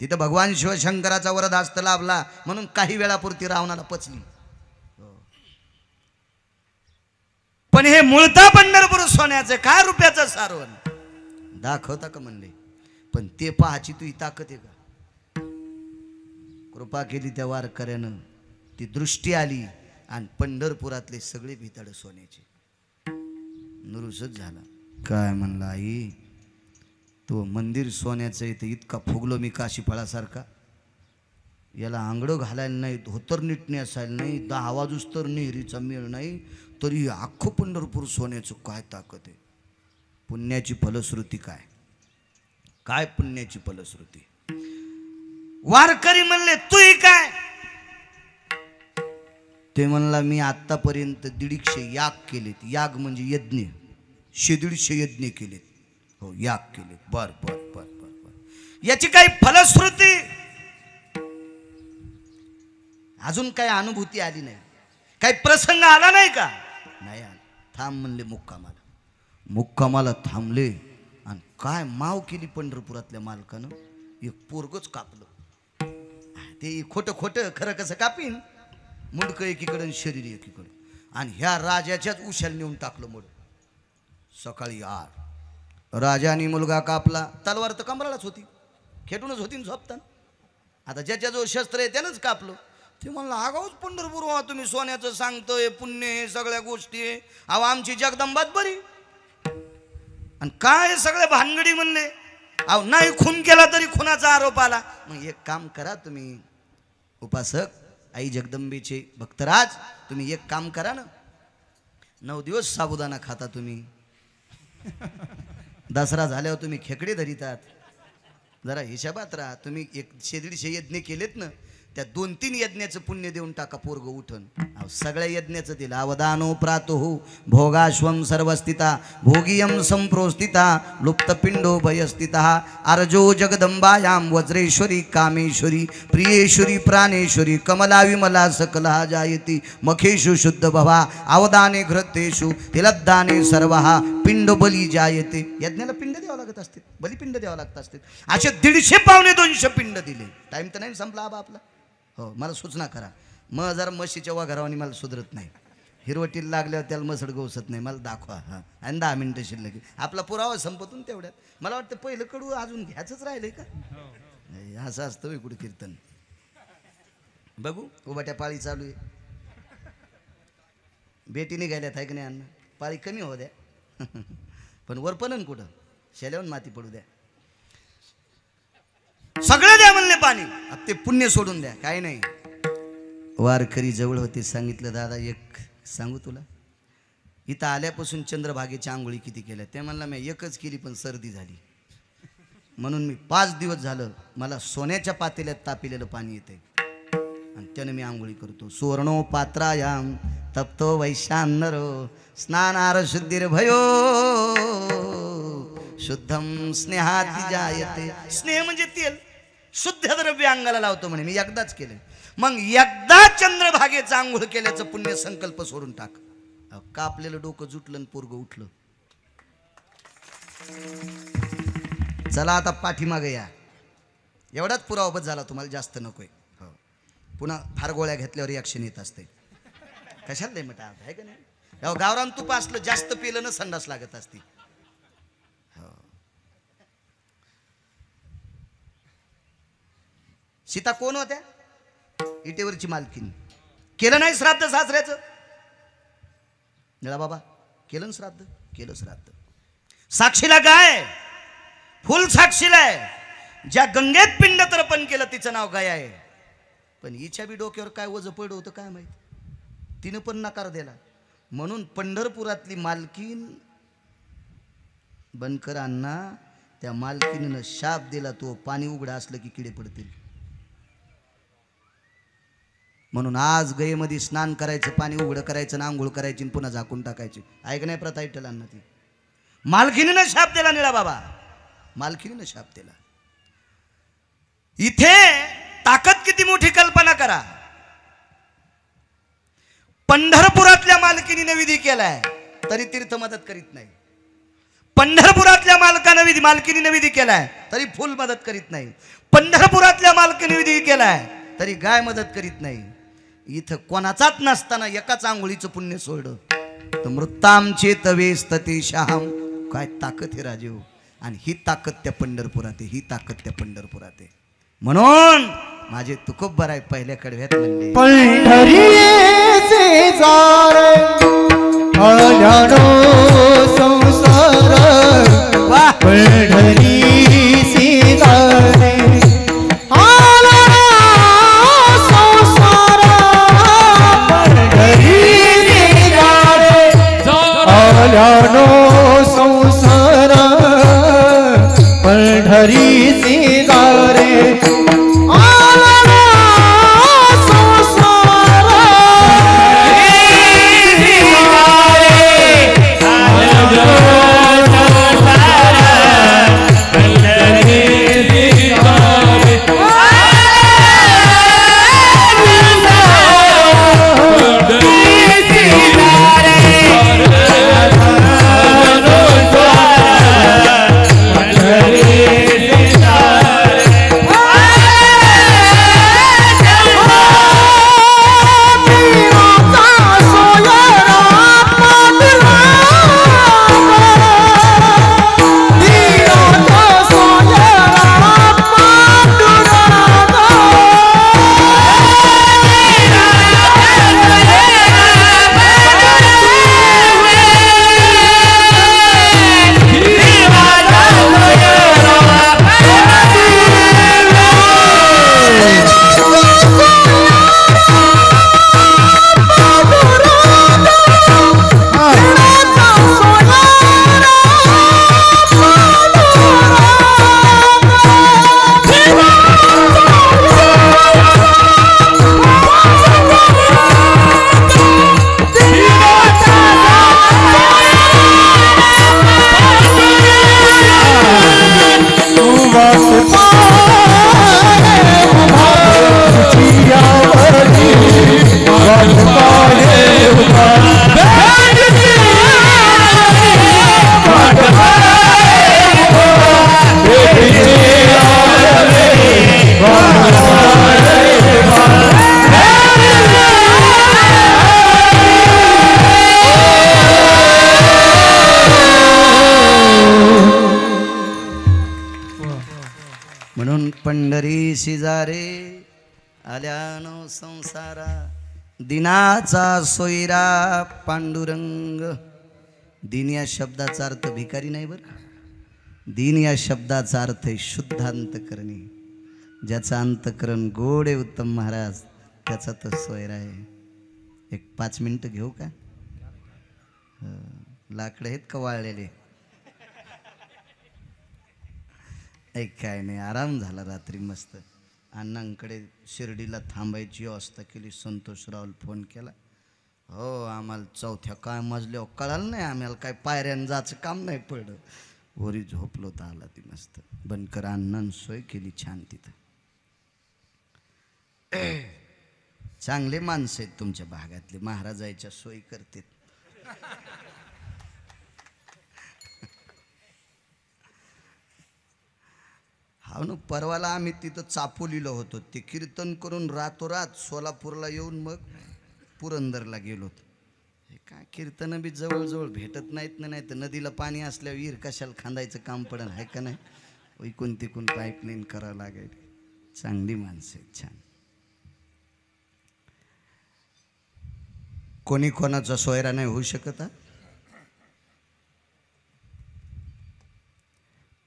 तिथं भगवान शिवशंकराचा वरद हस्त लाभला म्हणून काही वेळापुरती रावणाला पचली. पण हे मूळता पंढरपूर सोन्याचं, काय रुपयाचं सारवण दाखवता का म्हणले. पण ते पाहाची तुझी ताकद आहे का? कृपा केली त्या वारकऱ्यानं, ती दृष्टी आली आणि पंढरपुरातले सगळे भिताड सोन्याचे. नुरुसच झाला. काय म्हणला, आई तो मंदिर सोन्याचं आहे, इतका फुगलो मी काशी फळासारखा, याला आंगडं घालायला नाही, धोतर नीट नेसायला नाही, 10 वाजूस तर नेहरीचा मेळ नाही, तरी अख्खं पंढरपूर सोन्याचं. काय ताकद आहे. पुण्याची फलश्रुती काय, काय पुण्याची फलश्रुती. वारकरी म्हणले, तूही काय? ते म्हणला, मी आत्तापर्यंत 150 याग केलेत. याग म्हणजे यज्ञ, 150 यज्ञ केलेत. हो, याग केले. बर बर बर बर बर. याची काही फलश्रुती, अजून काही अनुभूती आली नाही, काही प्रसंग आला नाही का? नाही आला. थांब म्हणले मुक्कामाला. मुक्कामाला थांबले आणि काय माव केली पंढरपुरातल्या मालकानं. एक पोरगच कापलं. ते खोटं खोटं खरं कसं कापीन, मुंडकं एकीकडं शरीर एकीकडं, आणि ह्या राजाच्याच उशाला नेऊन टाकलं मुड. सकाळी राजाने मुलगा कापला. तलवार तर कमरालाच होती, खेटूनच होती झोपताना. आता ज्याच्याजवळ शस्त्र आहे त्यानंच कापलं. ते म्हणलं, आगाऊच पंढरपूर व्हा तुम्ही, सोन्याचं सांगतोय, पुण्य हे सगळ्या गोष्टी आहे. अहो आमची जगदंबाच बरी, आणि काय सगळे भानगडी म्हणले. अहो नाही खून केला तरी खुनाचा आरोप आला. मग एक काम करा तुम्ही उपासक, आई जगदंबेचे भक्तराज, तुम्ही एक काम करा ना, 9 दिवस साबुदाणा खाता तुम्ही. दसरा झाल्यावर तुम्ही खेकडे धरितात. जरा हिशोबात राहा. तुम्ही 100-150 यज्ञ केलेत ना, त्या 2-3 यज्ञाचं पुण्य देऊन टाका, पोरग उठन. सगळ्या यज्ञाचं दिलं. अवदानो प्रातुः भोगाश्वम सर्वस्थिता, भोगियम संप्रोस्थिता, लुप्तपिंडो भयस्थिता, अर्जो जगदंबायाम वज्रेश्वरी कामेश्वरी प्रियेश्वरी प्राणेश्वरी कमला विमला सकला जायती मखेषु शुद्ध भवा, अवदाने घृतेषु तिलद्दाने सर्वहा पिंड बली जायते. यज्ञाला पिंड द्यावं लागत असते, बलिपिंड द्यावं लागत असते. असे 150 पावणे 200 पिंड दिले. टाइम तर नाही संपला आबा आपला. हो मला सूचना करा. मग जरा म्हशीच्या वाघरावानी मला सुधरत नाही. हिरवटीला लागल्यावर त्याला मसड गवसत नाही. मला दाखवा. हां आणि 10 मिनटं शिल्लक. आपला पुरावा संपतून तेवढ्यात. मला वाटतं पहिलं कडू अजून घ्यायचंच राहिलंय का. असं असतं कुठं कीर्तन. बघू उभाट्या पाळी चालू आहे. बेटी निघाल्यात आहे की नाही अण्णा. पाळी कमी हो द्या पण वरपणन कुठं शेल्याहून माती पडू द्या. सगळं द्या म्हणले पाणी. आता ते पुण्य सोडून द्या काय नाही. वारकरी जवळ होते. सांगितलं दादा एक सांगू तुला. इथं आल्यापासून चंद्रभागेच्या आंघोळी किती केल्या. ते म्हणला मी एकच केली पण सर्दी झाली म्हणून मी 5 दिवस झालं मला सोन्याच्या पातेल्यात तापिलेलं पाणी येते आणि त्यानं मी आंघोळी करतो. सुवर्णो पात्रायाम तप्तो वैशानरो स्नानार शुद्धिर भयो शुद्धम स्नेहाती जायते. स्नेह म्हणजे तेल. शुद्ध द्रव्य अंगाला लावतो म्हणे. मी एकदाच केलं. मग एकदा चंद्रभागेचं आंघोळ केल्याचं पुण्य संकल्प सोडून टाक. कापलेलं डोकं जुटलं आणि पोरगं उठलं. चला आता पाठीमागे या. एवढाच पुरावा बस झाला. तुम्हाला जास्त नकोय. हो पुन्हा फार गोळ्या घेतल्यावर ॲक्शन येत असते. कशाला लय मटा आहे का नाही. गावरान तूप असलं जास्त पिलं ना संडास लागत असते. हो सीता कोण होत्या. इटेवरची मालकीन. केलं नाही श्राद्ध सासऱ्याचं. निळा बाबा केलं श्राद्ध. केलं श्राद्ध. साक्षीला गाय फुल साक्षीला आहे. ज्या गंगेत पिंड तर्पण केलं तिचं नाव गाय आहे. पण हिच्या बी डोक्यावर काय वज पडलं होतं काय माहित. तिनं पण नकार दिला. म्हणून पंढरपुरातली मालकीन बनकर अण्णा त्या मालकीनं शाप दिला. तो पाणी उघडा असलं की किडे पडतील. म्हणून आज गयेमध्ये स्नान करायचं पाणी उघडं करायचं ना आंघोळ करायची पुन्हा झाकून टाकायची. ऐक नाही प्रथा इटलांना. ती मालकीनीनं शाप दिला. निळा बाबा मालकीनीनं शाप दिला. इथे ताकद किती मोठी कल्पना करा. पंढरपुरातल्या मालकीनीने विधी केलाय तरी तीर्थ मदत करीत नाही. पंढरपुरातल्या मालकीनीने विधी केलाय तरी फुल मदत करीत नाही. पंढरपुरातल्या मालकीने विधी केलाय तरी गाय मदत करीत नाही. इथं कोणाचाच नसताना एकाच आंघोळीचं पुण्य सोडलं तर मृताम चेतवे स्ततेशाम. काय ताकद हे राजेव. आणि ही ताकद त्या पंढरपुरात आहे. ही ताकद त्या पंढरपुरात आहे. म्हणून माझे तुकोब आहे पहिल्या कडव्यात म्हणले पंढरीचे जार आल्यानो संसार. वाह पंढरीचे जार आल्यानो संसार. पंढरीचे जार आल्यानो संसार. पंढरीचे जार म्हणून पंढरी शिजारे आल्यानो संसारा दिनाचा सोयरा पांडुरंग. दिन या शब्दाचा अर्थ भिकारी नाही बरं का. दिन या शब्दाचा अर्थ आहे शुद्ध अंतकरणी. ज्याचं अंतकरण गोड आहे उत्तम महाराज त्याचा तो सोयरा आहे. एक 5 मिनिटं घेऊ का? लाकडं आहेत का वाळलेले? एक काय नाही, आराम झाला रात्री मस्त. अण्णांकडे शिर्डीला थांबायची व्यवस्था केली. संतोषरावला फोन केला. हो आम्हाला 4थ्या काय मजल्यावर कळालं नाही, आम्हाला काय पायऱ्यानं जायचं काम नाही पडलं. वरी झोपलो तर आला ती मस्त. बनकर अण्णांनी सोय केली छान तिथं. चांगले माणसं आहेत तुमच्या भागातले, महाराजाच्या सोयी करतात. हा ना, परवाला आम्ही तिथं चापोलीला होतो. ते कीर्तन करून रातोरात सोलापूरला येऊन मग पुरंदरला गेलो. हे काय कीर्तन बी जवळजवळ भेटत नाहीत ना. नाही तर नदीला पाणी असल्यावर विहीर कशाला खांदायचं काम पडन आहे का नाही. इकून तिकून पाईपलाईन करावं लागेल. चांगली माणसं आहेत छान. कोणी कोणाचा सोयरा नाही होऊ शकत.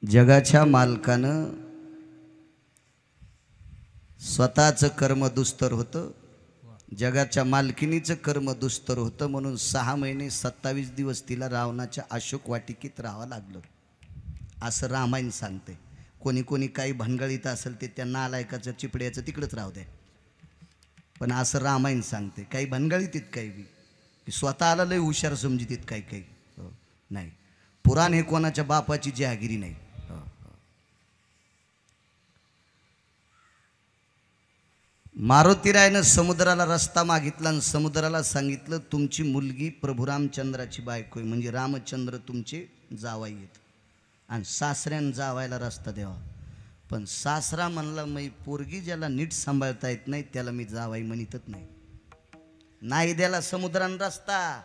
जगाच्या मालकानं स्वतःचं कर्म दुस्तर होतं, जगाच्या मालकिनीचं कर्म दुस्तर होतं. म्हणून 6 महिने 27 दिवस तिला रावणाच्या अशोक वाटिकेत राहावं लागलं असं रामायण सांगते. कोणी कोणी काही भनगळीत असेल ते त्या नालायकाचं चिपड्याचं तिकडंच राहू द्या, पण असं रामायण सांगते. काही भनगळीत काही बी की स्वतःला लय हुशार समजितीत काही काही नाही. पुराण हे कोणाच्या बापाची जहागिरी नाही. मारुतीरायनं समुद्राला रस्ता मागितला आणि समुद्राला सांगितलं तुमची मुलगी प्रभू रामचंद्राची बायको आहे, म्हणजे रामचंद्र तुमचे जावाई आहेत आणि सासऱ्यानं जावायला रस्ता द्यावा. पण सासरा म्हणला मी पोरगी ज्याला नीट सांभाळता येत नाही त्याला मी जावाई म्हणतच नाही. नाही द्याला समुद्रान रस्ता.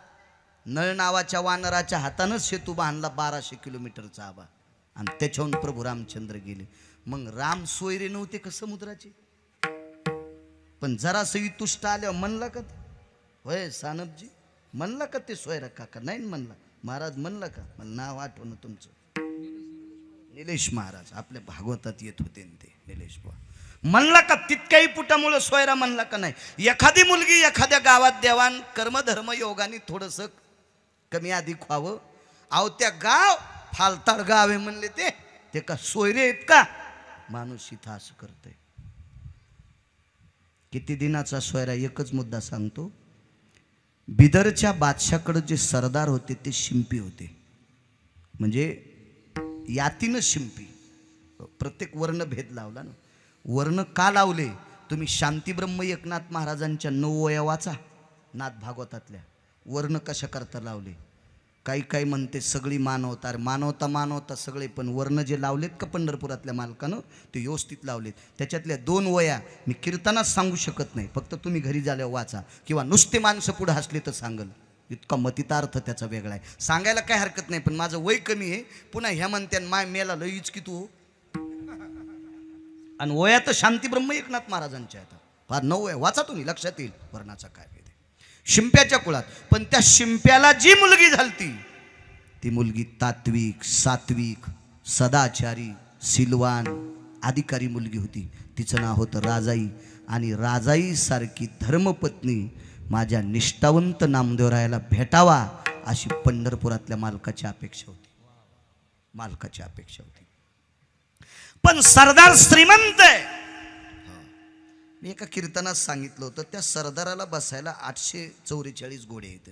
नळ नावाच्या वानराच्या हातानं सेतू बांधला 1200 किलोमीटरचा आबा आणि त्याच्याहून प्रभू रामचंद्र गेले. मग राम सोयरे नव्हते का समुद्राचे? पण जरासं तुष्ट आल्यावर म्हणला का होय सानपजी म्हणला का ते सोयरा काका? नाही म्हणला. महाराज म्हणला का? मला नाव आठवणं तुमचं. निलेश महाराज आपल्या भागवतात येत होते ते निलेश बुवा. म्हणला का तितक्याही पुटामुळे सोयरा म्हणला का नाही? एखादी मुलगी एखाद्या गावात देवान कर्मधर्म योगाने थोडंसं कमी अधिक व्हावं. अहो त्या गाव फालताड गाव आहे म्हणले ते का सोयरे आहेत का? माणूस इथं असं करतोय. किती दिनाचा सोयरा? एकच मुद्दा सांगतो. बिदरच्या बादशाकडे जे सरदार होते ते शिंपी होते, म्हणजे यातीनं शिंपी. प्रत्येक वर्ण भेद लावला ना. वर्ण का लावले? तुम्ही शांतीब्रह्म एकनाथ महाराजांच्या 9 वया वाचा नाथ भागवतातल्या. वर्ण कशा करता लावले? काही काही म्हणते सगळी मानवता. मानवता सगळे, पण वर्ण जे लावलेत का पंढरपुरातल्या मालकानं ते व्यवस्थित लावलेत. त्याच्यातल्या 2 वया मी कीर्तनात सांगू शकत नाही, फक्त तुम्ही घरी झाल्यावर वाचा किंवा नुसते माणसं पुढे हसले तर सांगल. इतका मतितार्थ त्याचा वेगळा आहे. सांगायला काय हरकत नाही, पण माझं वय कमी आहे. पुन्हा ह्या म्हणत्यान माय मेला लईच की तू. आणि वया तर शांतीब्रह्म एकनाथ महाराजांच्या आहेत. फार 9 वया वाचा तुम्ही, लक्षात येईल वर्णाचा काय भेद. शिंप्याच्या कुळात. पण त्या शिंप्याला जी मुलगी झालती ती मुलगी तात्विक, सात्विक, सदाचारी, सिलवान, अधिकारी मुलगी होती. तिचं नाव होतं राजाई. आणि राजाई सारखी धर्मपत्नी माझ्या निष्ठावंत नामदेवरायाला भेटावा अशी पंढरपुरातल्या मालकाची अपेक्षा होती. मालकाची अपेक्षा होती. पण सरदार श्रीमंत आहे. मी एका कीर्तनात सांगितलं होतं त्या सरदाराला बसायला 844 घोडे आहेत.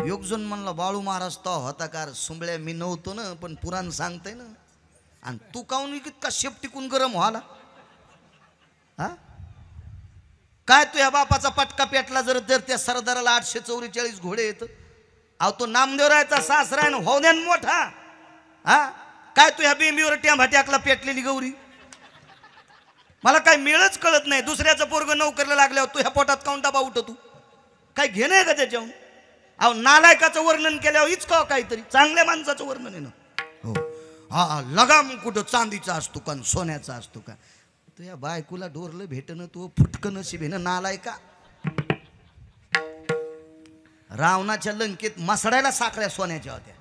योगजन म्हणला बाळू महाराज तो होता कार सुंबळ्या मी नव्हतो ना, पण पुराण सांगतंय ना. आणि तू काऊन इतका शेप टिकून गरम व्हाला? हा काय तू ह्या बापाचा पटका पेटला जर त्या सरदाराला 844 घोडे येत? अहो तो नामदेवरायचा सासरा आहे हो द्या मोठा. हा काय तू ह्या बेंबीवर टेंभा टाकला पेटलेली गौरी? मला काय मिळच कळत नाही. दुसऱ्याचं पोरग नोकरीला लागल्यावर तू ह्या पोटात काऊन डबा उठतो? काय घेणं आहे का त्याच्याहून? अहो नालायकाचं वर्णन केल्यावर हीच का काहीतरी चांगल्या माणसाचं वर्णन आहे ना. हो हा लगाम कुठं चांदीचा असतो का सोन्याचा असतो का? तो या बायकोला डोरलं भेटणं तो फुटकं नशीब ना नालाय का. रावणाच्या लंकेत मसडायला साखळ्या सोन्याच्या होत्या.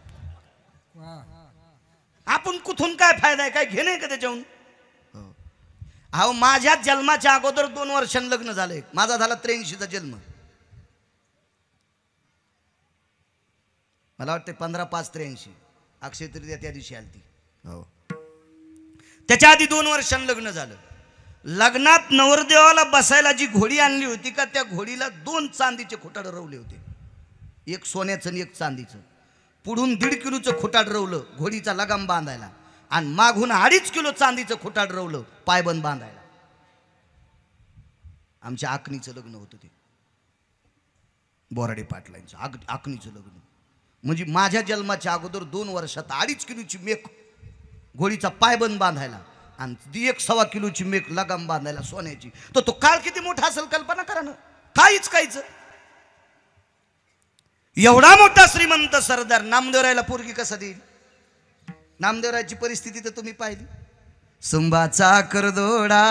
आपण कुठून काय फायदा आहे काय घेणे का त्याच्याहून. अहो माझ्या जन्माच्या अगोदर 2 वर्षांनी लग्न झालंय. माझा झाला 83चा जन्म. मला वाटतं 15/5/83 अक्षय तृतीया त्या दिवशी आली ती. हो त्याच्या आधी 2 वर्षांनी लग्न झालं. लग्नात नवरदेवाला बसायला जी घोडी आणली होती का त्या घोडीला 2 चांदीचे खोटाड रवले होते. एक सोन्याचं आणि एक चांदीचं. पुढून 1.5 किलोचं खोटाड रवलं घोडीचा लगाम बांधायला आणि मागून 2.5 किलो चांदीचं खोटाड रवलं पायबंद बांधायला. आमच्या आकणीचं लग्न होतं ते बोराडे पाटलांचं आकणीचं लग्न. म्हणजे माझ्या जन्माच्या अगोदर 2 वर्षात 2.5 किलोची मेक घोडीचा पायबंद बांधायला आणि 1.25 किलोची मेक लगाम बांधायला सोन्याची. तो काळ किती मोठा असेल कल्पना करा ना. काहीच एवढा मोठा श्रीमंत सरदार नामदेवरायला पोरगी कसा देईल. नामदेवरायची परिस्थिती तर तुम्ही पाहिली. सुंबाचा करदोडा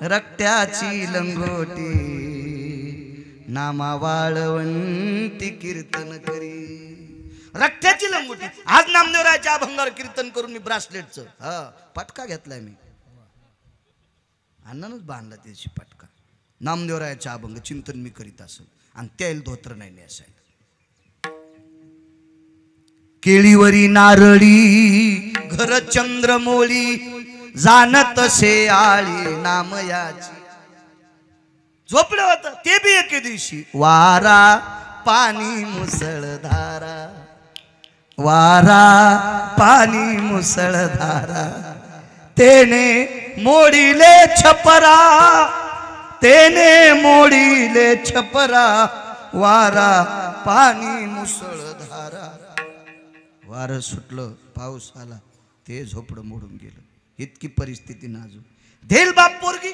रक्त्याची लंगोटी नामा वाळवंती कीर्तन करी. रक्त्याची लंगोटी. आज नामदेवरायच्या अभंगावर कीर्तन करून मी ब्रासलेटचं पटका घेतलाय मी. अण्णानच बांधला त्याची पटका. नामदेवरायच्या अभंग चिंतन मी करीत असेल आणि त्याला धोत्र नाही नेसायला. केळीवरी नारळी घर चंद्रमोळी जाणत से आळी नामयाची. झोपलं होतं ते बी एके दिवशी. वारा पाणी मुसळधारा वारा पाणी मुसळधारा तेने मोडीले छपरा तेने मोडीले छपरा वारा पाणी मुसळधारा. वारं सुटलं पाऊस आला ते झोपडं मोडून गेलं. इतकी परिस्थिती नाजूक. धेल बाप पोरगी.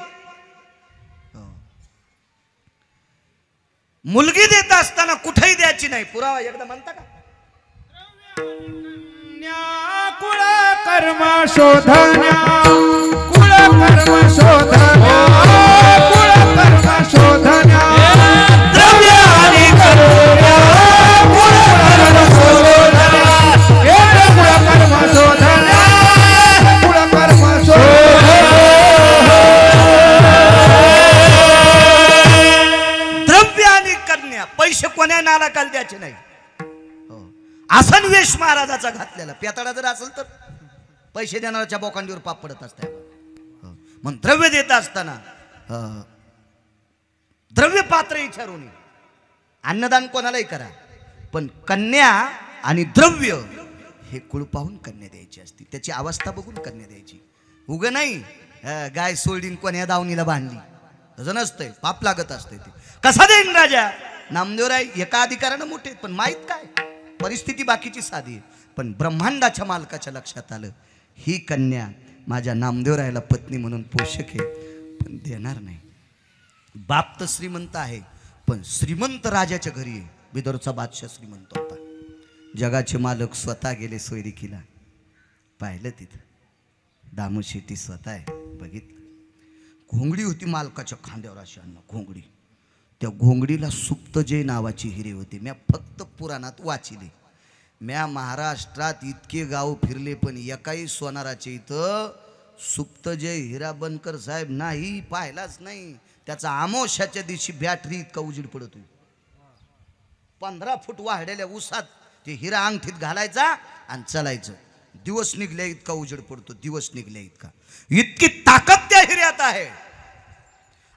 मुलगी देत असताना कुठेही द्यायची नाही. पुरावा एकदा म्हणता का. कुळ कर्म शोधन्या कुळ कर्म शोधन्या कुळ कर्म शोधन्या द्रव्य आणि करुण्या कुळ कर्म शोधन्या कुळ कर्म शोधन्या कुळ कर्म शोधन्या. द्रव्य आणि कन्या पैसे कोण्या नालाकाल द्यायचे नाही. आसन वेश महाराजाचा घातलेला पेताडा जर असेल तर पैसे देणाऱ्याच्या बोकांडीवर पाप पडत असते. मग द्रव्य देत असताना द्रव्य पात्र विचारून अन्नदान कोणालाही करा पण कन्या आणि द्रव्य हे कुळ पाहून कन्या द्यायची असते. त्याची अवस्था बघून कन्या द्यायची. उग नाही गाय सोडीन कोण्या दावणीला बांधली तसं नसतंय. पाप लागत असते. ते कसा देईन राजा. नामदेवराय एका अधिकारानं मोठे पण माहीत काय परिस्थिती बाकीची साधी आहे. पण ब्रह्मांडाच्या मालकाच्या लक्षात आलं ही कन्या माझ्या नामदेवरायला पत्नी म्हणून पोषक आहे पण देणार नाही. बाप तर श्रीमंत आहे पण श्रीमंत राजाच्या घरी आहे. बिदरचा बादशाह श्रीमंत होता. जगाचे मालक स्वतः गेले सोयरिकीला. पाहिलं तिथं दामू शेती स्वतः आहे. बघितलं घोंगडी होती मालकाच्या खांद्यावर अशी अन्न घोंगडी. त्या घोंगडीला सुप्तजय नावाची हिरे होते. म्या फक्त पुराणात वाचिले. म्या महाराष्ट्रात इतके गाव फिरले पण एकाही सोनाराचे इथं सुप्तजय हिराबनकर साहेब नाही पाहिलाच नाही. त्याचा आमोशाच्या दिवशी बॅटरी इतका उजीड पडत होती. 15 फूट वाढलेल्या उसात ते हिरा अंगठीत घालायचा आणि चालायचं. दिवस निघल्या इतका उजेड पडतो. दिवस निघल्या इतका. इतकी ताकद त्या हिऱ्यात आहे.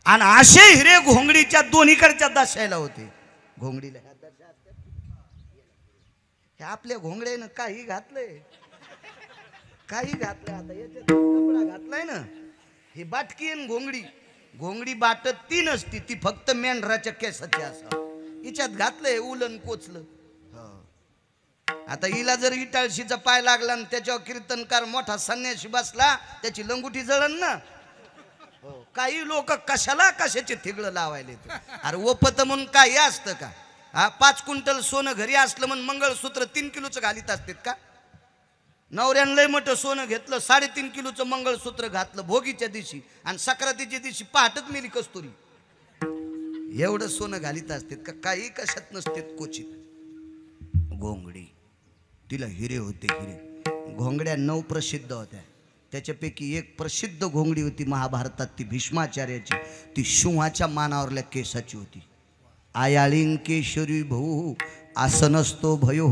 आणि असे हिरे घोंगडीच्या दोन्हीकडच्या दशायला होते. घोंगडीला हे आपल्या घोंगड्यानं काही घातलंय काही घातलंय. आता याच्यात कपडा घातलाय ना हे बाटकी आणि घोंगडी. घोंगडी बाटत ती नसती ती फक्त मेंढराच्या केसाची असं हिच्यात घातलंय उलन कोचलं. आता हिला जर इटाळशीचा पाय लागला आणि त्याच्यावर कीर्तनकार मोठा संन्यासी बसला त्याची लंगुटी जळण ना. काही लोक कशाला कशाचे थिगळं लावायले. अरे ओपत म्हणून काही असतं का. हा 5 क्विंटल सोनं घरी असलं म्हणून मंगळसूत्र 3 किलोचं घालीत असतात का. नवऱ्यानं लय मोठं सोनं घेतलं, 3.5 किलोचं मंगळसूत्र घातलं भोगीच्या दिवशी, आणि सक्रातीच्या दिवशी पहाटच मेली कस्तुरी. एवढं सोनं घालीत असतात का? काही कशात नसते क्वचित. घोंगडी, तिला हिरे होते हिरे. घोंगड्या 9 प्रसिद्ध होत्या, त्याच्यापैकी एक प्रसिद्ध घोंगडी होती महाभारतात, ती भीष्माचार्याची. ती सिंहाच्या मानावरल्या केसाची होती. आयाळीं केशरी भाऊ आसनस्तो भयो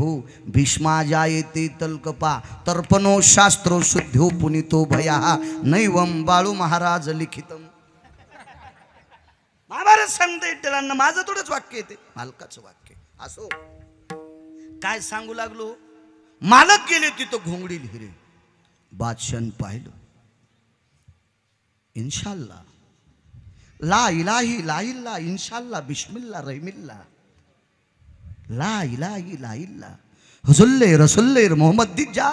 भीष्मा जायते तलकपा तर्पणो शास्त्रो शुद्ध्यो पुनितो भया नैवम बाळू महाराज लिखितम. महाभारत सांगते विठ्ठलांना, माझं थोडंच वाक्य येते, मालकाचं वाक्य. असो काय सांगू लागलो, मालक गेले तिथं घोंगडी हिरे. बादशाहन पाहिलं, इन्शाल्लाह ला इलाही ला इल्ला इन्शाल्लाह बिस्मिल्ला रहिमिल्ला ला इलाही ला इल्ला हुजुल्ले रसुल्ले मोहम्मद दिज्जा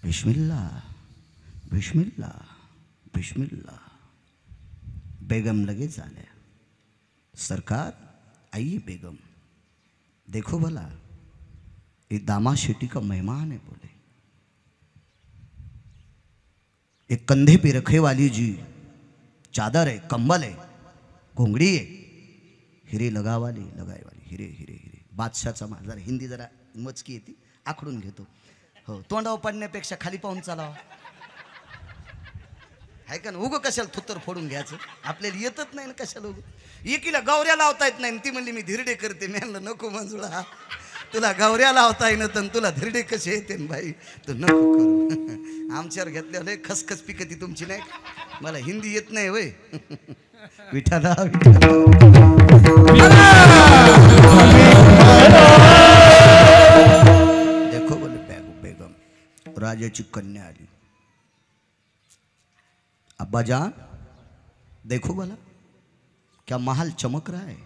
बिस्मिल्ला बिस्मिल्ला बिस्मिल्ला. बेगम लगेच आल्या. सरकार आइए बेगम, देखो भला ये दामा शेटी का मेहमान है. बोले एक कंधे पे रखे वाली जी चादर है, कंबल है, घोंगडी है, हिरे लगाए वाली हिरे हिरे हिरे. बादशाहचा माझा हिंदी जरा मचकी येते, आखडून घेतो. हो, तोंडावर पडण्यापेक्षा खाली पाहून चालावा, आहे का ना. उगं कशाला थुत्तर फोडून घ्यायचं, आपल्याला येतच नाही ना, कशाला उगं. एकीला गौऱ्या लावता येत नाही, ती म्हणली मी धिरडे करते. मी म्हणलं नको मंजुळा, तुला गौऱ्या लावता येईन तर तुला धिरडे कसे येते बाई, तू नको करू. आमच्यावर घेतल्यावर लय खसखस पिकती तुमची, नाही मला हिंदी येत नाही वय. विठाला देखो बोले बेगम, राजाची कन्या आली. अब्बा जान देखो बोला क्या महल चमक रहा है.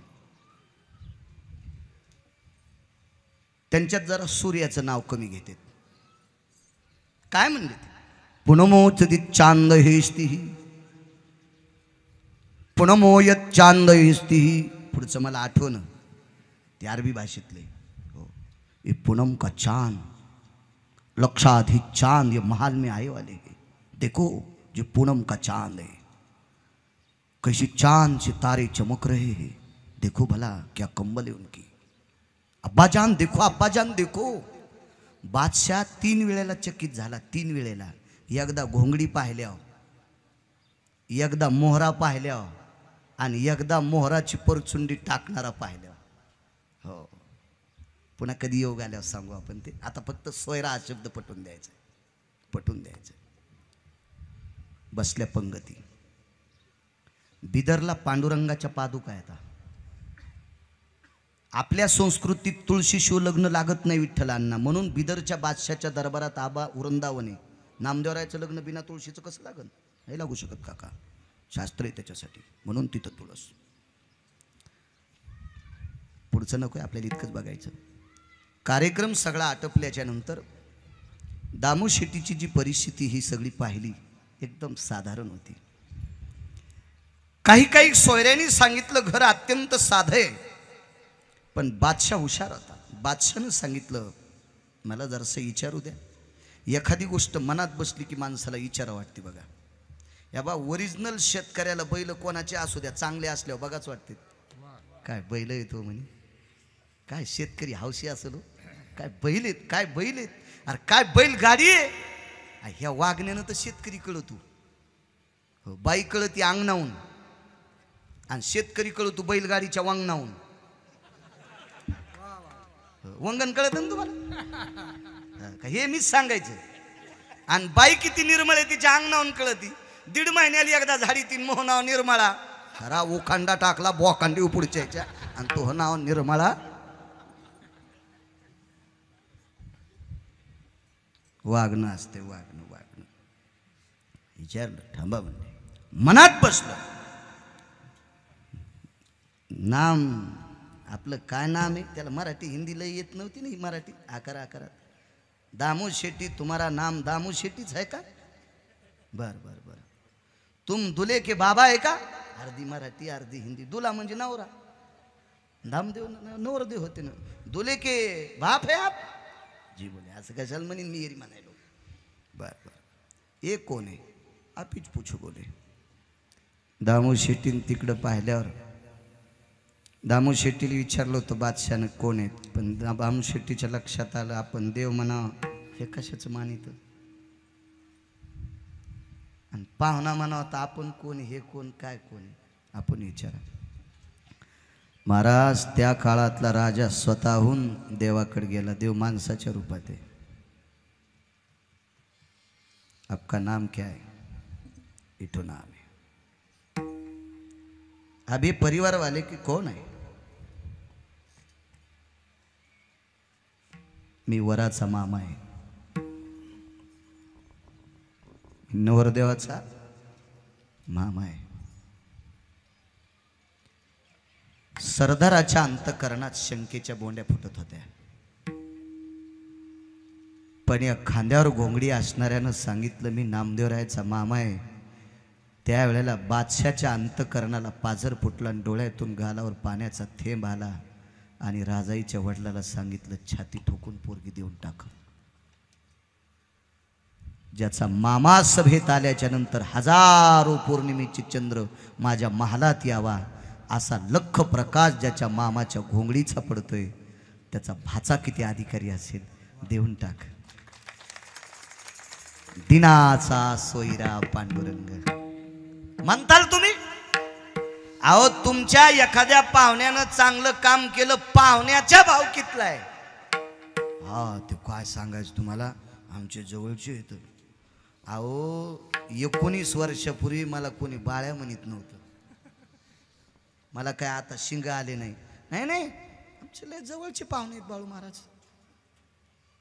त्यांच्यात जरा सूर्याचं नाव कमी घेते. काय म्हणले ते, पुनमोच दी चांद हेस्ती पुनमोयत चांद हेस्ती. पुढचं मला आठवणं ते अरबी भाषेतले. हो, ये पूनम का चांद लक्षाधिक चांद ये महल में आए वाले हैं. देखो जो पूनम का चांद है, कैसी चांद से तारे चमक रहे हैं. देखो भला क्या कंबल है उनकी. अब्बा जान देखो, अब्बा जान देखो. बादशाह 3 वेळेला चकित झाला. 3 वेळेला, एकदा घोंगडी पाहिल्या, एकदा मोहरा पाहिल्या, आणि एकदा मोहराची परचुंडी टाकणारा पाहिल्या. हो, पुन्हा कधी योग आल्यावर सांगू आपण ते. आता फक्त सोयरा हा शब्द पटवून द्यायचा, पटवून द्यायचं. बसल्या पंगती. बिदरला पांडुरंगाच्या पादुका आहेत. आपल्या संस्कृतीत तुळशीशिव लग्न लागत नाही विठ्ठलांना, म्हणून बिदरच्या बादशाच्या दरबारात आबा वृंदावने नामदेवरायाचं लग्न बिना तुळशीचं कसं लागन, नाही लागू शकत काका, शास्त्र आहे त्याच्यासाठी, म्हणून तिथं तुळस. पुढचं नको, आपल्याला इतकंच बघायचं. कार्यक्रम सगळा आटपल्याच्या नंतर दामू शेट्टीची जी परिस्थिती ही सगळी पाहिली, एकदम साधारण होती. काही काही सोयऱ्यांनी सांगितलं घर अत्यंत साधं आहे, पण बादशाह हुशार होता. बादशाहनं सांगितलं मला जरासं विचारू द्या. एखादी गोष्ट मनात बसली की माणसाला विचारा वाटते. बघा या बा, ओरिजिनल शेतकऱ्याला बैल कोणाचे असू द्या, चांगले असल्यावर बघाच वाटते. काय बैल येतो म्हणे, काय शेतकरी हौशी असेल, काय बैल आहेत, काय बैल आहेत, अरे काय बैल गाडी आहे. ह्या वागण्यानं तर शेतकरी कळतो. हो, बाई कळती अंगणाहून, आणि शेतकरी कळतो बैलगाडीच्या वांगणाहून. वंगण कळत ना तुम्हाला, हे मीच सांगायचं. आणि बाई किती निर्मळ आहे तिच्या अंगणाहून कळती. 1.5 महिन्याला एकदा झाडी 3 मोहनाव निर्मळा, खरा ओखांडा टाकला बोखांडी पुढच्या, आणि तो नाव निर्मळा. वागणं असते, वागणं वागणं. विचारलं, थांबा म्हणले, मनात बसलं. नाम आपलं काय नाम आहे, त्याला मराठी हिंदी लई येत नव्हती नाही, मराठी आकारात. दामू शेट्टी, तुम्हारा नाम दामू शेट्टीच है का. बर बर बर. तुम दुल्हे के बाबा है का. अर्धी मराठी अर्धी हिंदी. दुला म्हणजे नवरा, धामदेव नवरदेव होते ना. दुल्हे के बाप है आप. जी बोले असं कशाला म्हणेन मी येरी म्हणायलो. बर बर एक कोण आहे आपीच पूछू बोले. दामू शेट्टीन तिकडं पाहिल्यावर दामू शेट्टीला विचारलं होतं बादशाहनं कोण आहेत, पण दामू शेट्टीच्या लक्षात आलं आपण देव म्हणा हे कशाचं मानित आणि पाहुणा म्हणा तर आपण कोण हे कोण काय कोण आपण विचारा. महाराज त्या काळातला राजा स्वतःहून देवाकडे गेला. देव माणसाच्या रूपात आहे. आपका नाम क्या है? इठो नाम है. अभी परिवार वाले की कौन है? मी वराचा मामा आहे. नवरदेवाचा मामा आहे. सरदाराच्या अंतकरणात शंकेच्या बोंड्या फुटत होत्या. पण या खांद्यावर घोंगडी असणाऱ्यानं सांगितलं मी नामदेवरायाचा मामा आहे. त्यावेळेला बादशाच्या अंतकरणाला पाझर फुटला आणि डोळ्यातून गालावर पाण्याचा थेंब आला आणि राजाईच्या वडिलाला सांगितलं छाती ठोकून पोरगी देऊन टाक. ज्याचा मामा सभेत आल्याच्या नंतर हजारो पौर्णिमेचे चंद्र माझ्या महालात यावा असा लख प्रकाश ज्याच्या मामाच्या घोंगडीचा पडतोय त्याचा भाचा किती अधिकारी असेल देऊन टाक. दिनाचा सोयरा पांडुरंग म्हणताल तुम्ही. अहो तुमच्या एखाद्या पाहुण्यानं चांगलं काम केलं पाहुण्याच्या भाव कितलाय. हा ते काय सांगायचं तुम्हाला आमच्या जवळचे येत. अहो 19 वर्षापूर्वी मला कोणी बाळ्या म्हणत नव्हतं. मला काय आता शिंग आले नाही. नाही नाही आमचे लय जवळचे पाहुणे आहेत बाळू महाराज.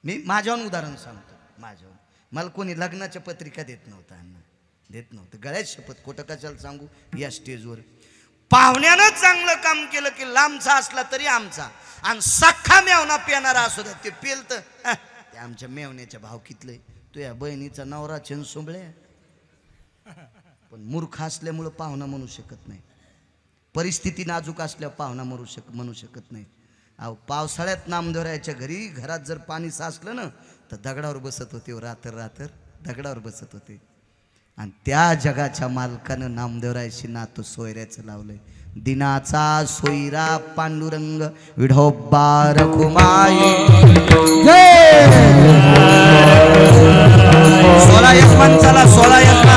मी माझ्याहून उदाहरण सांगतो. माझ्याहून मला कोणी लग्नाच्या पत्रिका देत नव्हतं. अण्णा देत नव्हतं. गळ्यात शपथ खोटं कशाला सांगू या स्टेजवर. पाहुण्यानं चांगलं काम केलं की लांबचा असला तरी आमचा आणि सख्खा मेवना पेणारा असू द्या ते पेल तर ते आमच्या मेवण्याच्या भाव कितलंय. तो या बहिणीचा नवरा छेन सोंबळ्या पण मूर्ख असल्यामुळं पाहुणा म्हणू शकत नाही. परिस्थिती नाजूक असल्यावर पाहुणा म्हणू शकत नाही. अहो पावसाळ्यात नामदेवरायाच्या घरात जर पाणी साचलं ना तर दगडावर बसत होते. रात्र दगडावर बसत होते. आणि त्या जगाच्या मालकानं नामदेवरायाशी नातं सोयऱ्याचं लावलंय. दिनाचा सोयरा पांडुरंग विढोबा रखुमाई. 16 यजमान चला 16 यजमान.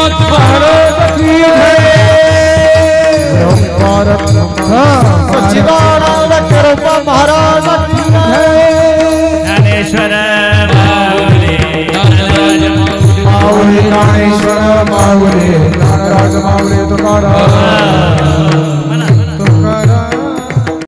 महाराज रूप महाराज की जय। ज्ञानेश्वर माऊली ज्ञानराज माऊली माऊली ज्ञानेश्वर माऊली ज्ञानराज माऊली तुकाराम